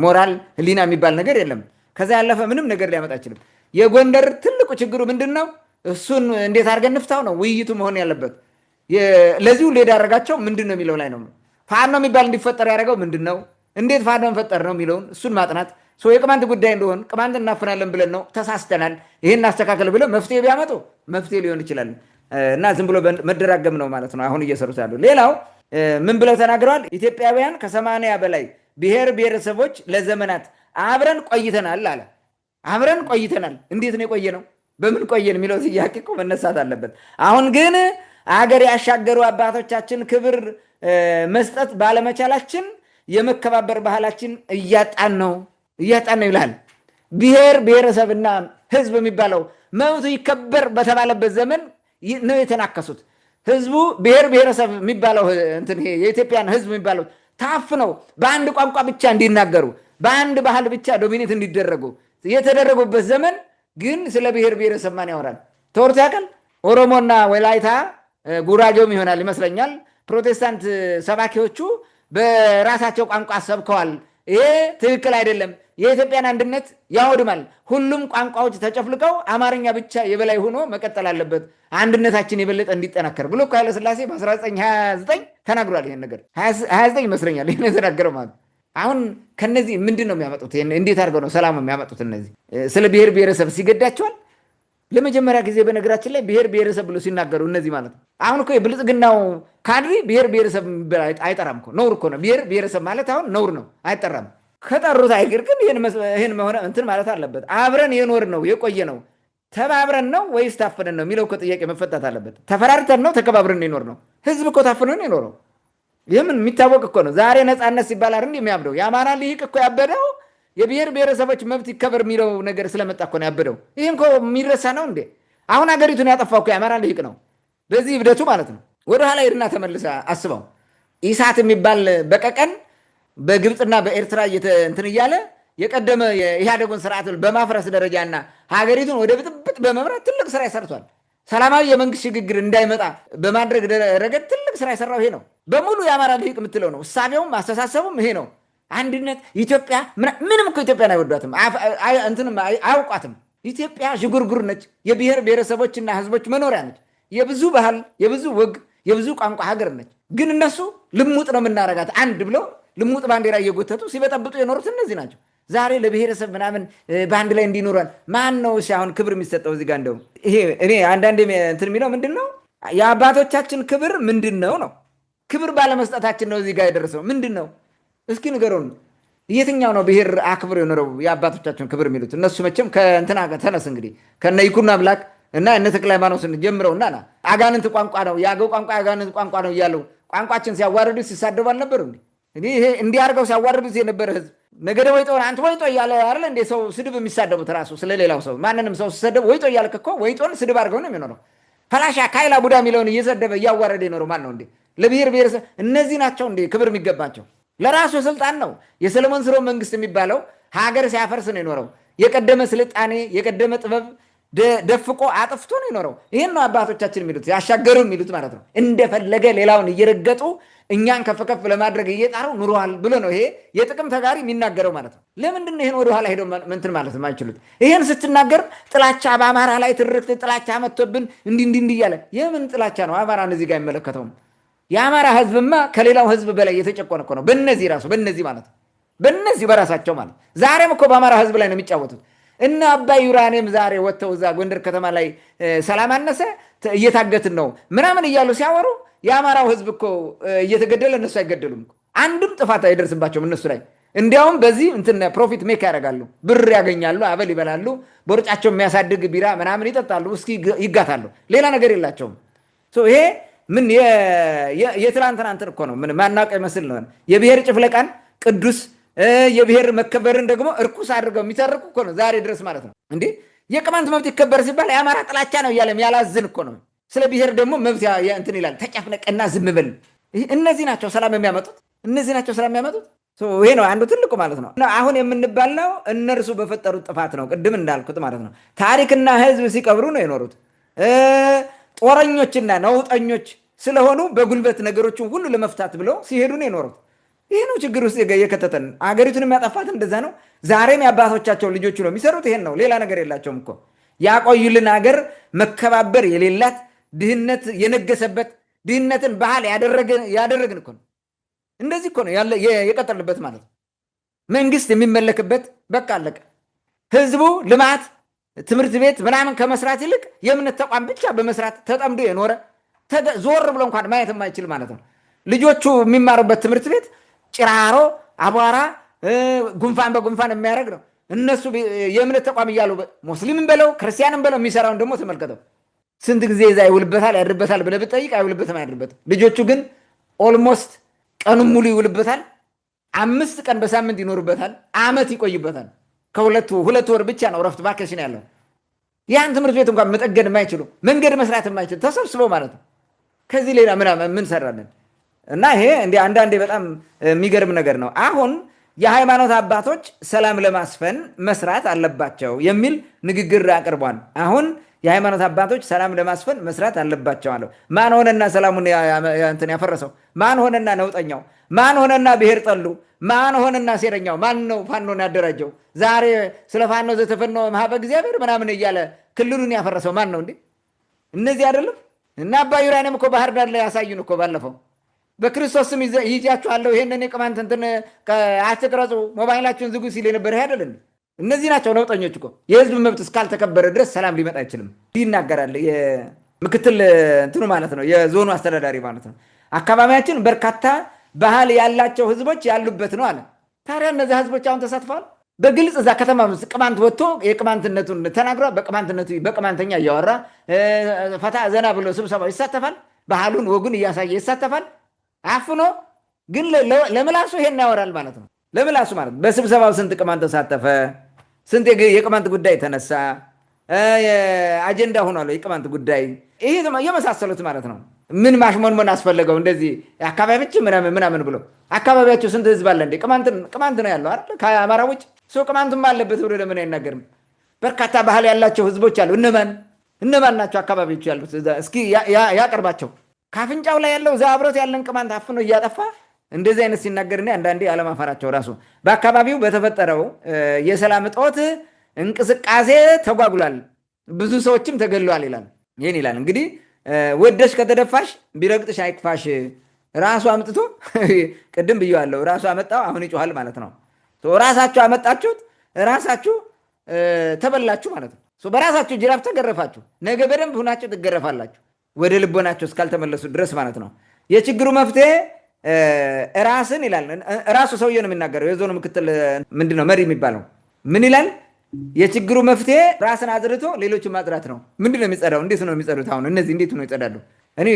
Speaker 2: ሞራል ህሊና የሚባል ነገር የለም። ከዛ ያለፈ ምንም ነገር ሊያመጣ አይችልም። የጎንደር ትልቁ ችግሩ ምንድን ነው? እሱን እንዴት አድርገን እንፍታው ነው ውይይቱ መሆን ያለበት። ለዚህ ሁሉ የዳረጋቸው ምንድን ነው የሚለው ላይ ነው። ፋኖ የሚባል እንዲፈጠር ያደረገው ምንድን ነው? እንዴት ፋኖ መፈጠር ነው የሚለውን እሱን ማጥናት። የቅማንት ጉዳይ እንደሆን ቅማንት እናፍናለን ብለን ነው ተሳስተናል፣ ይሄን አስተካከል ብለው መፍትሄ ቢያመጡ መፍትሄ ሊሆን ይችላል እና ዝም ብሎ መደራገም ነው ማለት ነው አሁን እየሰሩት ያሉ። ሌላው ምን ብለው ተናግረዋል? ኢትዮጵያውያን ከ80 በላይ ብሔር ብሔረሰቦች ለዘመናት አብረን ቆይተናል አለ። አብረን ቆይተናል። እንዴት ነው የቆየ ነው? በምን ቆየን የሚለው ጥያቄ እኮ መነሳት አለበት። አሁን ግን አገር ያሻገሩ አባቶቻችን ክብር መስጠት ባለመቻላችን የመከባበር ባህላችን እያጣን ነው ይላል። ብሔር ብሔረሰብና ህዝብ የሚባለው መብቱ ይከበር በተባለበት ዘመን ነው የተናከሱት። ህዝቡ ብሔር ብሔረሰብ የሚባለው የኢትዮጵያን ህዝብ የሚባለው ታፍነው በአንድ ቋንቋ ብቻ እንዲናገሩ በአንድ ባህል ብቻ ዶሚኔት እንዲደረጉ የተደረጉበት ዘመን ግን ስለ ብሔር ብሔረሰብ ማን ያወራል? ተወርቶ ያውቃል? ኦሮሞና ወላይታ ጉራጌውም ይሆናል ይመስለኛል። ፕሮቴስታንት ሰባኪዎቹ በራሳቸው ቋንቋ ሰብከዋል። ይሄ ትክክል አይደለም፣ የኢትዮጵያን አንድነት ያወድማል፣ ሁሉም ቋንቋዎች ተጨፍልቀው አማርኛ ብቻ የበላይ ሆኖ መቀጠል አለበት፣ አንድነታችን የበለጠ እንዲጠናከር ብሎ እኮ ኃይለሥላሴ በ1929 ተናግሯል። ይሄን ነገር 29 ይመስለኛል ይሄን የተናገረው ማለት። አሁን ከነዚህ ምንድን ነው የሚያመጡት? እንዴት አድርገው ነው ሰላም የሚያመጡት? እነዚህ ስለ ብሔር ብሔረሰብ ሲገዳቸዋል። ለመጀመሪያ ጊዜ በነገራችን ላይ ብሔር ብሔረሰብ ብሎ ሲናገሩ እነዚህ ማለት ነው። አሁን እኮ የብልጽግናው ካድሪ ብሔር ብሔረሰብ አይጠራም እኮ፣ ነውር እኮ ነው። ብሔር ብሔረሰብ ማለት አሁን ነውር ነው፣ አይጠራም። ከጠሩት አይገር ግን ይህን መሆነ እንትን ማለት አለበት። አብረን የኖር ነው የቆየ ነው፣ ተባብረን ነው ወይስ ታፍነን ነው የሚለው እኮ ጥያቄ መፈታት አለበት። ተፈራርተን ነው ተከባብረን የኖር ነው? ህዝብ እኮ ታፍነን የኖረው ይህምን የሚታወቅ እኮ ነው። ዛሬ ነፃነት ሲባል አይደል የሚያብደው? የአማራ ልሂቅ እኮ ያበደው የብሔር ብሔረሰቦች መብት ይከበር የሚለው ነገር ስለመጣ እኮ ነው ያበደው። ይህም እኮ የሚረሳ ነው እንዴ? አሁን ሀገሪቱን ያጠፋው እኮ የአማራ ልሂቅ ነው፣ በዚህ እብደቱ ማለት ነው። ወደኋላ ሄድና ተመልሰ አስበው። ኢሳት የሚባል በቀቀን በግብፅና በኤርትራ እንትን እያለ የቀደመ የኢህአዴጉን ስርዓት በማፍረስ ደረጃና ሀገሪቱን ወደ ብጥብጥ በመምራት ትልቅ ስራ ይሰርቷል። ሰላማዊ የመንግስት ሽግግር እንዳይመጣ በማድረግ ረገድ ትልቅ ስራ የሰራው ይሄ ነው። በሙሉ የአማራ ልሂቅ የምትለው ነው። እሳቤውም አስተሳሰቡም ይሄ ነው። አንድነት ኢትዮጵያ ምንም እኮ ኢትዮጵያን አይወዷትም፣ እንትንም አያውቋትም። ኢትዮጵያ ዥጉርጉር ነች። የብሔር ብሔረሰቦችና ህዝቦች መኖሪያ ነች። የብዙ ባህል፣ የብዙ ወግ፣ የብዙ ቋንቋ ሀገር ነች። ግን እነሱ ልሙጥ ነው የምናረጋት አንድ ብለው ልሙጥ ባንዲራ እየጎተቱ ሲበጠብጡ የኖሩት እነዚህ ናቸው። ዛሬ ለብሔረሰብ ምናምን በአንድ ላይ እንዲኖረን ማን ነው አሁን ክብር የሚሰጠው? እዚህ ጋር እንደውም ይሄ እኔ አንዳንዴ እንትን የሚለው ምንድን ነው የአባቶቻችን ክብር ምንድን ነው ነው? ክብር ባለመስጠታችን ነው እዚህ ጋር የደረሰው። ምንድን ነው እስኪ ንገሩን። የትኛው ነው ብሔር አክብር የኖረው የአባቶቻችን ክብር የሚሉት? እነሱ መቼም ከእንትና ተነስ እንግዲህ ከነ ይኩኖ አምላክ እና እነ ተክለ ሃይማኖትን ጀምረውና አጋንንት ቋንቋ ነው የአገው ቋንቋ የአጋንንት ቋንቋ ነው እያሉ ቋንቋችን ሲያዋርዱ ሲሳደቡ አልነበሩ? ይሄ እንዲያርገው ሲያዋርዱት የነበረ ህዝብ ነገደ ወይጦ አንተ ወይጦ እያለ አይደል እንደ ሰው ስድብ የሚሳደቡት ራሱ ስለሌላው ሰው ማንንም ሰው ሲሰደብ ወይጦ እያልክ እኮ ወይጦን ስድብ አድርገው ነው የሚኖረው። ፈላሻ ካይላ ቡዳ የሚለውን እየሰደበ እያዋረደ የኖረው ማን ነው እንዴ? ለብሔር ብሔረሰብ እነዚህ ናቸው እንዴ ክብር የሚገባቸው? ለራሱ ስልጣን ነው። የሰለሞን ስርወ መንግስት የሚባለው ሀገር ሲያፈርስ ነው የኖረው። የቀደመ ስልጣኔ የቀደመ ጥበብ ደፍቆ አጥፍቶ ነው የኖረው። ይህን ነው አባቶቻችን የሚሉት ያሻገሩ የሚሉት ማለት ነው። እንደፈለገ ሌላውን እየረገጡ እኛን ከፍ ከፍ ለማድረግ እየጣሩ ኑረዋል ብሎ ነው ይሄ የጥቅም ተጋሪ የሚናገረው ማለት ነው። ለምንድን ነው ይህን ወደኋላ ሄደው እንትን ማለት የማይችሉት? ይህን ስትናገር ጥላቻ በአማራ ላይ ትርክት ጥላቻ መጥቶብን እንዲህ እያለ የምን ጥላቻ ነው? አማራን እዚህ ጋር አይመለከተውም። የአማራ ህዝብማ ከሌላው ህዝብ በላይ የተጨቆነ እኮ ነው። በእነዚህ ራሱ በእነዚህ ማለት በእነዚህ በራሳቸው ማለት ዛሬም እኮ በአማራ ህዝብ ላይ ነው የሚጫወቱት። እና አባይ ዩራኒየም ዛሬ ወጥተው እዛ ጎንደር ከተማ ላይ ሰላም አነሰ እየታገትን ነው ምናምን እያሉ ሲያወሩ የአማራው ህዝብ እኮ እየተገደለ እነሱ አይገደሉም። አንድም ጥፋት አይደርስባቸውም እነሱ ላይ። እንዲያውም በዚህ እንትን ፕሮፊት ሜክ ያደርጋሉ፣ ብር ያገኛሉ፣ አበል ይበላሉ፣ ቦርጫቸው የሚያሳድግ ቢራ ምናምን ይጠጣሉ፣ እስኪ ይጋታሉ። ሌላ ነገር የላቸውም። ይሄ ምን የትላንትና እንትን እኮ ነው። ምን ማናውቅ ይመስል ነው የብሔር ጭፍለቃን ቅዱስ የብሔር መከበርን ደግሞ እርኩስ አድርገው የሚተርኩ እኮ ነው ዛሬ ድረስ ማለት ነው። እንዴ የቅማንት መብት ይከበር ሲባል የአማራ ጥላቻ ነው እያለ ያላዝን እኮ ነው። ስለ ብሔር ደግሞ መብት እንትን ይላል። ተጨፍለቀና ዝም በል። እነዚህ ናቸው ሰላም የሚያመጡት፣ እነዚህ ናቸው ሰላም የሚያመጡት። ይሄ ነው አንዱ ትልቁ ማለት ነው። አሁን የምንባለው እነርሱ በፈጠሩት ጥፋት ነው። ቅድም እንዳልኩት ማለት ነው። ታሪክና ህዝብ ሲቀብሩ ነው የኖሩት። ጦረኞችና ነውጠኞች ስለሆኑ በጉልበት ነገሮችን ሁሉ ለመፍታት ብለው ሲሄዱ ነው የኖሩት። ይህ ነው ችግር ውስጥ የከተተን። አገሪቱን የሚያጠፋት እንደዛ ነው። ዛሬም የአባቶቻቸው ልጆቹ ነው የሚሰሩት። ይሄን ነው፣ ሌላ ነገር የላቸውም እኮ። ያቆዩልን ሀገር መከባበር የሌላት ድህነት የነገሰበት ድህነትን ባህል ያደረግን እኮ ነው። እንደዚህ እኮ ነው የቀጠልንበት ማለት ነው። መንግስት የሚመለክበት በቃ አለቀ። ህዝቡ ልማት ትምህርት ቤት ምናምን ከመስራት ይልቅ የእምነት ተቋም ብቻ በመስራት ተጠምዶ የኖረ ዞር ብሎ እንኳን ማየት የማይችል ማለት ነው። ልጆቹ የሚማሩበት ትምህርት ቤት ጭራሮ፣ አቧራ፣ ጉንፋን በጉንፋን የሚያደርግ ነው። እነሱ የእምነት ተቋም እያሉ ሙስሊምን በለው ክርስቲያንን በለው የሚሰራውን ደግሞ ተመልከተው። ስንት ጊዜ እዛ ይውልበታል ያድርበታል ብለህ ብትጠይቅ አይውልበትም አያድርበትም። ልጆቹ ግን ኦልሞስት ቀኑን ሙሉ ይውልበታል። 5 ቀን በሳምንት ይኖርበታል። አመት ይቆይበታል። ሁለት ወር ብቻ ነው ረፍት ቫኬሽን ያለው። ያን ትምህርት ቤት እንኳን መጠገን የማይችሉ መንገድ መስራት የማይችሉ ተሰብስበው ማለት ነው። ከዚህ ሌላ ምን ሰራለን? እና ይሄ እንደ አንዳንዴ በጣም የሚገርም ነገር ነው። አሁን የሃይማኖት አባቶች ሰላም ለማስፈን መስራት አለባቸው የሚል ንግግር አቅርቧል። አሁን የሃይማኖት አባቶች ሰላም ለማስፈን መስራት አለባቸው አለው። ማን ሆነና ሰላሙን ያፈረሰው? ማን ሆነና ነውጠኛው? ማን ሆነና ብሔር ጠሉ? ማን ሆነና ሴረኛው? ማን ነው ፋኖን ያደራጀው? ዛሬ ስለ ፋኖ ዘተፈኖ ማህበ እግዚአብሔር ምናምን እያለ ክልሉን ያፈረሰው ማን ነው እንዴ? እነዚህ አይደለም? እና አባ ዩራኔም እኮ ባህር ዳር ላይ ያሳዩን እኮ ባለፈው በክርስቶስ ስም ይዣችኋለሁ ይሄንን የቅማንት እንትን አትቅረጹ፣ ሞባይላችሁን ዝጉ ሲል የነበረ አይደል? እነዚህ ናቸው ነውጠኞች እኮ። የህዝብ መብት እስካልተከበረ ድረስ ሰላም ሊመጣ አይችልም ይናገራል። ምክትል እንትኑ ማለት ነው፣ የዞኑ አስተዳዳሪ ማለት ነው። አካባቢያችን በርካታ ባህል ያላቸው ህዝቦች ያሉበት ነው አለ። ታዲያ እነዚህ ህዝቦች አሁን ተሳትፈዋል። በግልጽ እዛ ከተማ ውስጥ ቅማንት ወጥቶ የቅማንትነቱን ተናግሯ በቅማንተኛ እያወራ ፈታ ዘና ብሎ ስብሰባ ይሳተፋል። ባህሉን ወጉን እያሳየ ይሳተፋል። አፍኖ ግን ለምላሱ ይሄን ያወራል ማለት ነው። ለምላሱ ማለት በስብሰባው ስንት ቅማንት ተሳተፈ? ስንት የቅማንት ጉዳይ ተነሳ? አጀንዳ ሆኗል የቅማንት ጉዳይ? ይሄ የመሳሰሉት ማለት ነው። ምን ማሽሞንሞን አስፈለገው? እንደዚህ አካባቢያችን ምናምን ብሎ አካባቢያቸው ስንት ህዝብ አለ እንዴ? ቅማንት ነው ያለው አይደል? ከአማራ ውጭ ሰው ቅማንትም አለበት ብሎ ለምን አይናገርም? በርካታ ባህል ያላቸው ህዝቦች አሉ። እነማን ናቸው አካባቢዎቹ ያሉት? እስኪ ያቀርባቸው። ካፍንጫው ላይ ያለው እዛ አብሮት ያለን ቅማንት አፍኖ እያጠፋ እንደዚህ አይነት ሲናገርና አንዳንዴ አለማፈራቸው ራሱ በአካባቢው በተፈጠረው የሰላም እጦት እንቅስቃሴ ተጓጉሏል፣ ብዙ ሰዎችም ተገለዋል ይላል። ይህን ይላል እንግዲህ ወደሽ ከተደፋሽ ቢረግጥሽ አይክፋሽ። ራሱ አምጥቶ ቅድም ብየዋለሁ፣ ራሱ አመጣው አሁን ይጮሃል ማለት ነው። ራሳችሁ አመጣችሁት፣ ራሳችሁ ተበላችሁ ማለት ነው። በራሳችሁ ጅራፍ ተገረፋችሁ፣ ነገ በደንብ ሁናችሁ ትገረፋላችሁ፣ ወደ ልቦናቸው እስካልተመለሱ ድረስ ማለት ነው። የችግሩ መፍትሄ ራስን ይላል። ራሱ ሰውዬ ነው የሚናገረው። የዞኑ ምክትል ምንድነው መሪ የሚባለው ምን ይላል? የችግሩ መፍትሄ ራስን አዝርቶ ሌሎችን ማጽዳት ነው። ምንድነው የሚጸዳው? እንዴት ነው የሚጸዱት? አሁን እነዚህ እንዴት ነው ይጸዳሉ? እኔ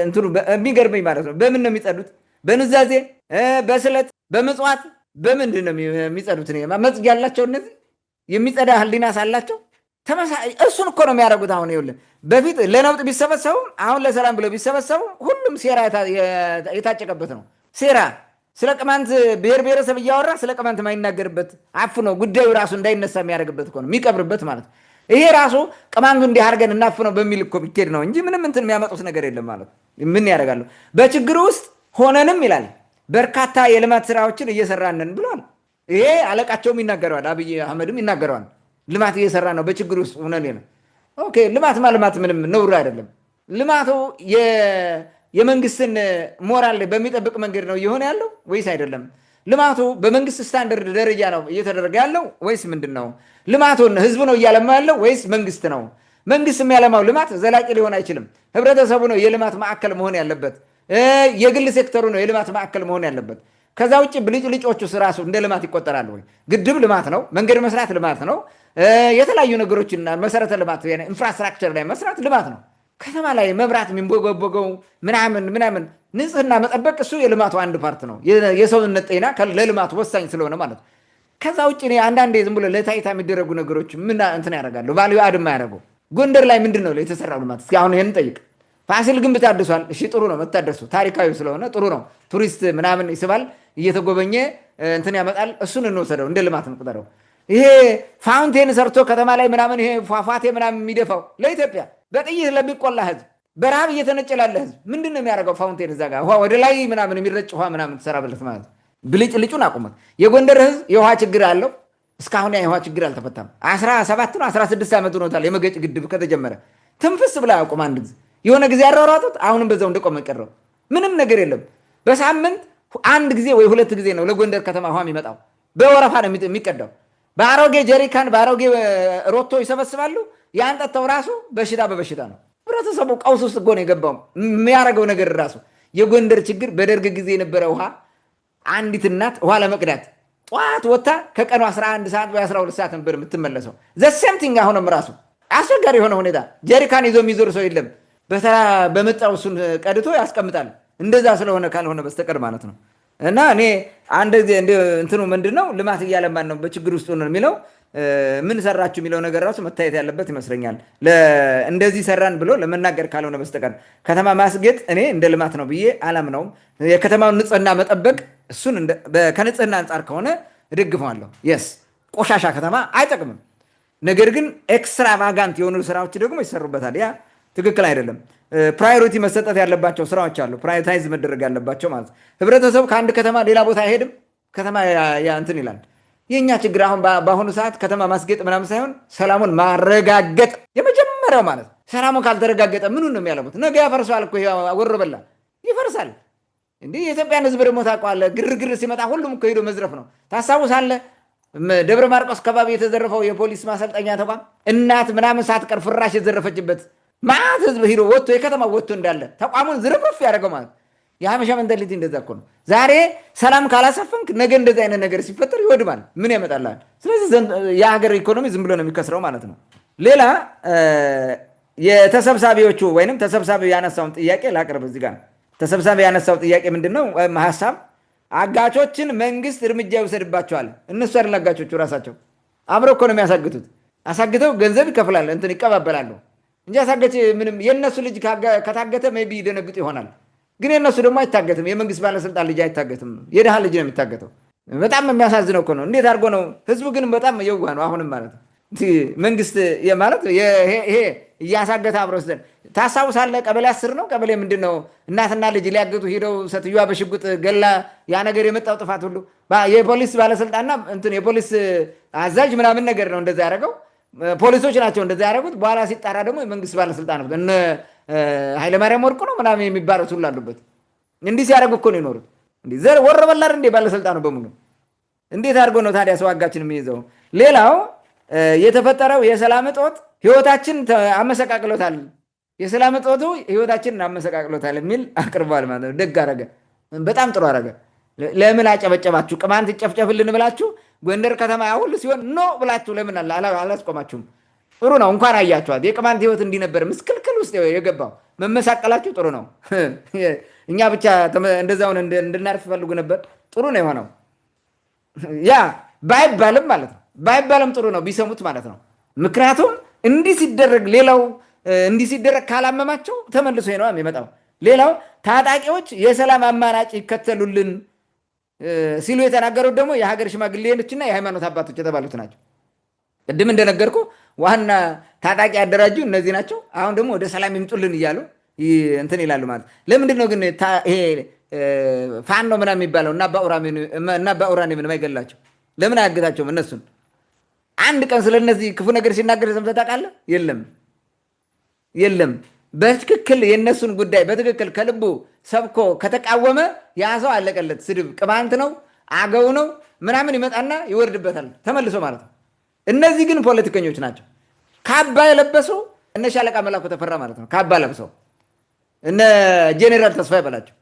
Speaker 2: እንትኑ የሚገርመኝ ማለት ነው። በምን ነው የሚጸዱት? በኑዛዜ፣ በስለት፣ በመጽዋት፣ በምንድን ነው የሚጸዱት? መጽጊያ ያላቸው እነዚህ የሚጸዳ ህሊና ሳላቸው እሱን እኮ ነው የሚያደርጉት። አሁን ይኸውልህ በፊት ለነውጥ ቢሰበሰቡ አሁን ለሰላም ብለው ቢሰበሰቡ ሁሉም ሴራ የታጨቀበት ነው። ሴራ ስለ ቅማንት ብሔር ብሔረሰብ እያወራ ስለ ቅማንት የማይናገርበት አፍኖ ጉዳዩ ራሱ እንዳይነሳ የሚያደርግበት እኮ ነው የሚቀብርበት ማለት ነው። ይሄ ራሱ ቅማንቱ እንዲህ አድርገን እናፍነው በሚል እኮ ቢኬድ ነው እንጂ ምንም እንትን የሚያመጡት ነገር የለም ማለት ነው። ምን ያደርጋሉ? በችግሩ ውስጥ ሆነንም ይላል በርካታ የልማት ስራዎችን እየሰራንን ብለዋል። ይሄ አለቃቸውም ይናገረዋል፣ አብይ አህመድም ይናገረዋል። ልማት እየሰራ ነው በችግር ውስጥ ሆነን ነው። ኦኬ ልማት ማልማት ምንም ነውር አይደለም። ልማቱ የመንግስትን ሞራል በሚጠብቅ መንገድ ነው እየሆነ ያለው ወይስ አይደለም? ልማቱ በመንግስት ስታንዳርድ ደረጃ ነው እየተደረገ ያለው ወይስ ምንድን ነው? ልማቱን ህዝቡ ነው እያለማ ያለው ወይስ መንግስት ነው? መንግስት የሚያለማው ልማት ዘላቂ ሊሆን አይችልም። ህብረተሰቡ ነው የልማት ማዕከል መሆን ያለበት። የግል ሴክተሩ ነው የልማት ማዕከል መሆን ያለበት። ከዛ ውጭ ብልጭልጮቹ ራሱ እንደ ልማት ይቆጠራሉ ወይ? ግድብ ልማት ነው፣ መንገድ መስራት ልማት ነው፣ የተለያዩ ነገሮችና መሰረተ ልማት ኢንፍራስትራክቸር ላይ መስራት ልማት ነው። ከተማ ላይ መብራት የሚንቦገቦገው ምናምን ንጽህና መጠበቅ እሱ የልማቱ አንድ ፓርት ነው። የሰውነት ጤና ለልማቱ ወሳኝ ስለሆነ ማለት ነው። ከዛ ውጭ አንዳንዴ ዝም ብሎ ለታይታ የሚደረጉ ነገሮች ምን እንትን ያደርጋሉ? ቫልዩ አድማ ያደረገው ጎንደር ላይ ምንድን ነው የተሰራው ልማት? እስኪ አሁን ይህን ጠይቅ። ፋሲል ግንብ ታድሷል። እሺ ጥሩ ነው መታደሱ፣ ታሪካዊ ስለሆነ ጥሩ ነው። ቱሪስት ምናምን ይስባል፣ እየተጎበኘ እንትን ያመጣል። እሱን እንወሰደው እንደ ልማት እንቁጠረው። ይሄ ፋውንቴን ሰርቶ ከተማ ላይ ምናምን ይሄ ፏፏቴ ምናምን የሚደፋው ለኢትዮጵያ በጥይት ለሚቆላ ህዝብ በረሃብ እየተነጨ ላለ ህዝብ ምንድን ነው የሚያደርገው? ፋውንቴን እዛ ጋር ውሃ ወደ ላይ ምናምን የሚረጭ ውሃ ምናምን ትሰራበለት ማለት ነው። ብልጭልጩን አቁመት። የጎንደር ህዝብ የውሃ ችግር አለው። እስካሁን ያ የውሃ ችግር አልተፈታም። 17 ነው 16 ዓመት ሆኖታል የመገጭ ግድብ ከተጀመረ። ትንፍስ ብላ አቁም። አንድ ጊዜ የሆነ ጊዜ ያሯሯጡት፣ አሁንም በዛው እንደቆመ ቀረው። ምንም ነገር የለም። በሳምንት አንድ ጊዜ ወይ ሁለት ጊዜ ነው ለጎንደር ከተማ ውሃ የሚመጣው። በወረፋ ነው የሚቀዳው። በአሮጌ ጀሪካን በአሮጌ ሮቶ ይሰበስባሉ። ያን ጠጥተው ራሱ በሽታ በበሽታ ነው። ህብረተሰቡ ቀውስ ውስጥ እኮ ነው የገባው። የሚያደርገው ነገር ራሱ የጎንደር ችግር በደርግ ጊዜ የነበረ ውሃ፣ አንዲት እናት ውሃ ለመቅዳት ጠዋት ወጥታ ከቀኑ 11 ሰዓት ወይ 12 ሰዓት ነበር የምትመለሰው። ዘሴምቲንግ አሁንም ራሱ አስቸጋሪ የሆነ ሁኔታ። ጀሪካን ይዞ የሚዞር ሰው የለም። በተራ በመጣው እሱን ቀድቶ ያስቀምጣል። እንደዛ ስለሆነ ካልሆነ በስተቀር ማለት ነው። እና እኔ አንድ ጊዜ እንትኑ ምንድን ነው ልማት እያለማን ነው በችግር ውስጥ ነው የሚለው ምን ሰራችሁ የሚለው ነገር ራሱ መታየት ያለበት ይመስለኛል። እንደዚህ ሰራን ብሎ ለመናገር ካልሆነ በስተቀር ከተማ ማስጌጥ እኔ እንደ ልማት ነው ብዬ አላምነውም። የከተማውን ንጽህና መጠበቅ እሱን ከንጽህና አንጻር ከሆነ እደግፈዋለሁ። የስ ቆሻሻ ከተማ አይጠቅምም። ነገር ግን ኤክስትራቫጋንት የሆኑ ስራዎች ደግሞ ይሰሩበታል። ያ ትክክል አይደለም። ፕራዮሪቲ መሰጠት ያለባቸው ስራዎች አሉ፣ ፕራዮሪታይዝ መደረግ ያለባቸው ማለት ነው። ህብረተሰቡ ከአንድ ከተማ ሌላ ቦታ አይሄድም። ከተማ እንትን ይላል። የእኛ ችግር አሁን በአሁኑ ሰዓት ከተማ ማስጌጥ ምናምን ሳይሆን ሰላሙን ማረጋገጥ የመጀመሪያው ማለት ነው። ሰላሙ ካልተረጋገጠ ምኑን ነው የሚያለሙት? ነገ ያፈርሰዋል እኮ ወሮበላ ይፈርሳል። እንዲህ የኢትዮጵያን ህዝብ ደግሞ ታውቀዋለህ። ግርግር ሲመጣ ሁሉም እኮ ሄዶ መዝረፍ ነው። ታስታውሳለህ? ደብረ ማርቆስ አካባቢ የተዘረፈው የፖሊስ ማሰልጠኛ ተቋም እናት ምናምን ሳትቀር ፍራሽ የዘረፈችበት ማት ህዝብ ሂዶ ወጥቶ የከተማ ወጥቶ እንዳለ ተቋሙን ዝርፍርፍ ያደረገው ማለት የሀበሻ መንታሊቲ እንደዛ እኮ ነው። ዛሬ ሰላም ካላሰፈንክ ነገ እንደዚህ አይነት ነገር ሲፈጠር ይወድማል። ምን ያመጣልሃል? ስለዚህ የሀገር ኢኮኖሚ ዝም ብሎ ነው የሚከስረው ማለት ነው። ሌላ የተሰብሳቢዎቹ ወይም ተሰብሳቢ ያነሳውን ጥያቄ ላቅርብ። እዚህ ጋር ተሰብሳቢ ያነሳው ጥያቄ ምንድን ነው? ሀሳብ አጋቾችን መንግስት እርምጃ ይወሰድባቸዋል። እነሱ አይደል አጋቾቹ ራሳቸው አብረው እኮ ነው የሚያሳግቱት። አሳግተው ገንዘብ ይከፍላል፣ እንትን ይቀባበላሉ እንጂ አሳገች ምንም። የእነሱ ልጅ ከታገተ ሜይ ቢ ይደነግጡ ይሆናል። ግን የእነሱ ደግሞ አይታገትም። የመንግስት ባለስልጣን ልጅ አይታገትም። የድሃ ልጅ ነው የሚታገተው። በጣም የሚያሳዝነው እኮ ነው። እንዴት አድርጎ ነው ህዝቡ ግን በጣም የዋህ ነው። አሁንም ማለት ነው መንግስት ማለት ይሄ እያሳገተ አብሮ ወስደን ታስታውሳለህ? ቀበሌ 10 ነው ቀበሌ ምንድን ነው እናትና ልጅ ሊያገቱ ሄደው ሴትዮዋ በሽጉጥ ገላ ያ ነገር የመጣው ጥፋት ሁሉ የፖሊስ ባለስልጣንና እንትን የፖሊስ አዛዥ ምናምን ነገር ነው እንደዛ ያደረገው። ፖሊሶች ናቸው እንደዛ ያደረጉት። በኋላ ሲጣራ ደግሞ የመንግስት ባለስልጣን እነ ኃይለማርያም ወርቁ ነው ምናምን የሚባሉት ሁሉ አሉበት። እንዲህ ሲያደርጉ እኮ ነው የኖሩት። ወረበላር እንዴ ባለስልጣኑ በሙሉ እንዴት አድርጎ ነው ታዲያ ሰው አጋችን የሚይዘው? ሌላው የተፈጠረው የሰላም እጦት ህይወታችን አመሰቃቅሎታል። የሰላም እጦቱ ህይወታችንን አመሰቃቅሎታል የሚል አቅርቧል ማለት ነው። ደግ አረገ፣ በጣም ጥሩ አረገ። ለምን አጨበጨባችሁ? ቅማንት ይጨፍጨፍልን ብላችሁ ጎንደር ከተማ ሁሉ ሲሆን ኖ ብላችሁ ለምን አላስቆማችሁም? ጥሩ ነው። እንኳን አያችኋት። የቅማንት ህይወት እንዲህ ነበር ምስክልክል ውስጥ የገባው። መመሳቀላችሁ ጥሩ ነው። እኛ ብቻ እንደዛውን እንድናርፍ ፈልጉ ነበር። ጥሩ ነው የሆነው። ያ ባይባልም ማለት ነው ባይባልም ጥሩ ነው ቢሰሙት ማለት ነው። ምክንያቱም እንዲህ ሲደረግ ሌላው እንዲህ ሲደረግ ካላመማቸው ተመልሶ ነው የሚመጣው። ሌላው ታጣቂዎች የሰላም አማራጭ ይከተሉልን ሲሉ የተናገሩት ደግሞ የሀገር ሽማግሌዎችና የሃይማኖት አባቶች የተባሉት ናቸው። ቅድም እንደነገርኩ ዋና ታጣቂ ያደራጁ እነዚህ ናቸው። አሁን ደግሞ ወደ ሰላም ይምጡልን እያሉ እንትን ይላሉ ማለት። ለምንድን ነው ግን ይሄ ፋኖ ምናምን የሚባለው እና በኡራኒምን የማይገላቸው? ለምን አያግታቸውም? እነሱን አንድ ቀን ስለነዚህ ክፉ ነገር ሲናገር ሰምተህ ታውቃለህ? የለም። በትክክል የእነሱን ጉዳይ በትክክል ከልቡ ሰብኮ ከተቃወመ ያ ሰው አለቀለት። ስድብ ቅማንት ነው አገው ነው ምናምን ይመጣና ይወርድበታል ተመልሶ ማለት ነው። እነዚህ ግን ፖለቲከኞች ናቸው። ካባ የለበሱ እነ ሻለቃ መላኩ ተፈራ ማለት ነው። ካባ ለብሰው እነ ጄኔራል ተስፋ ይበላቸው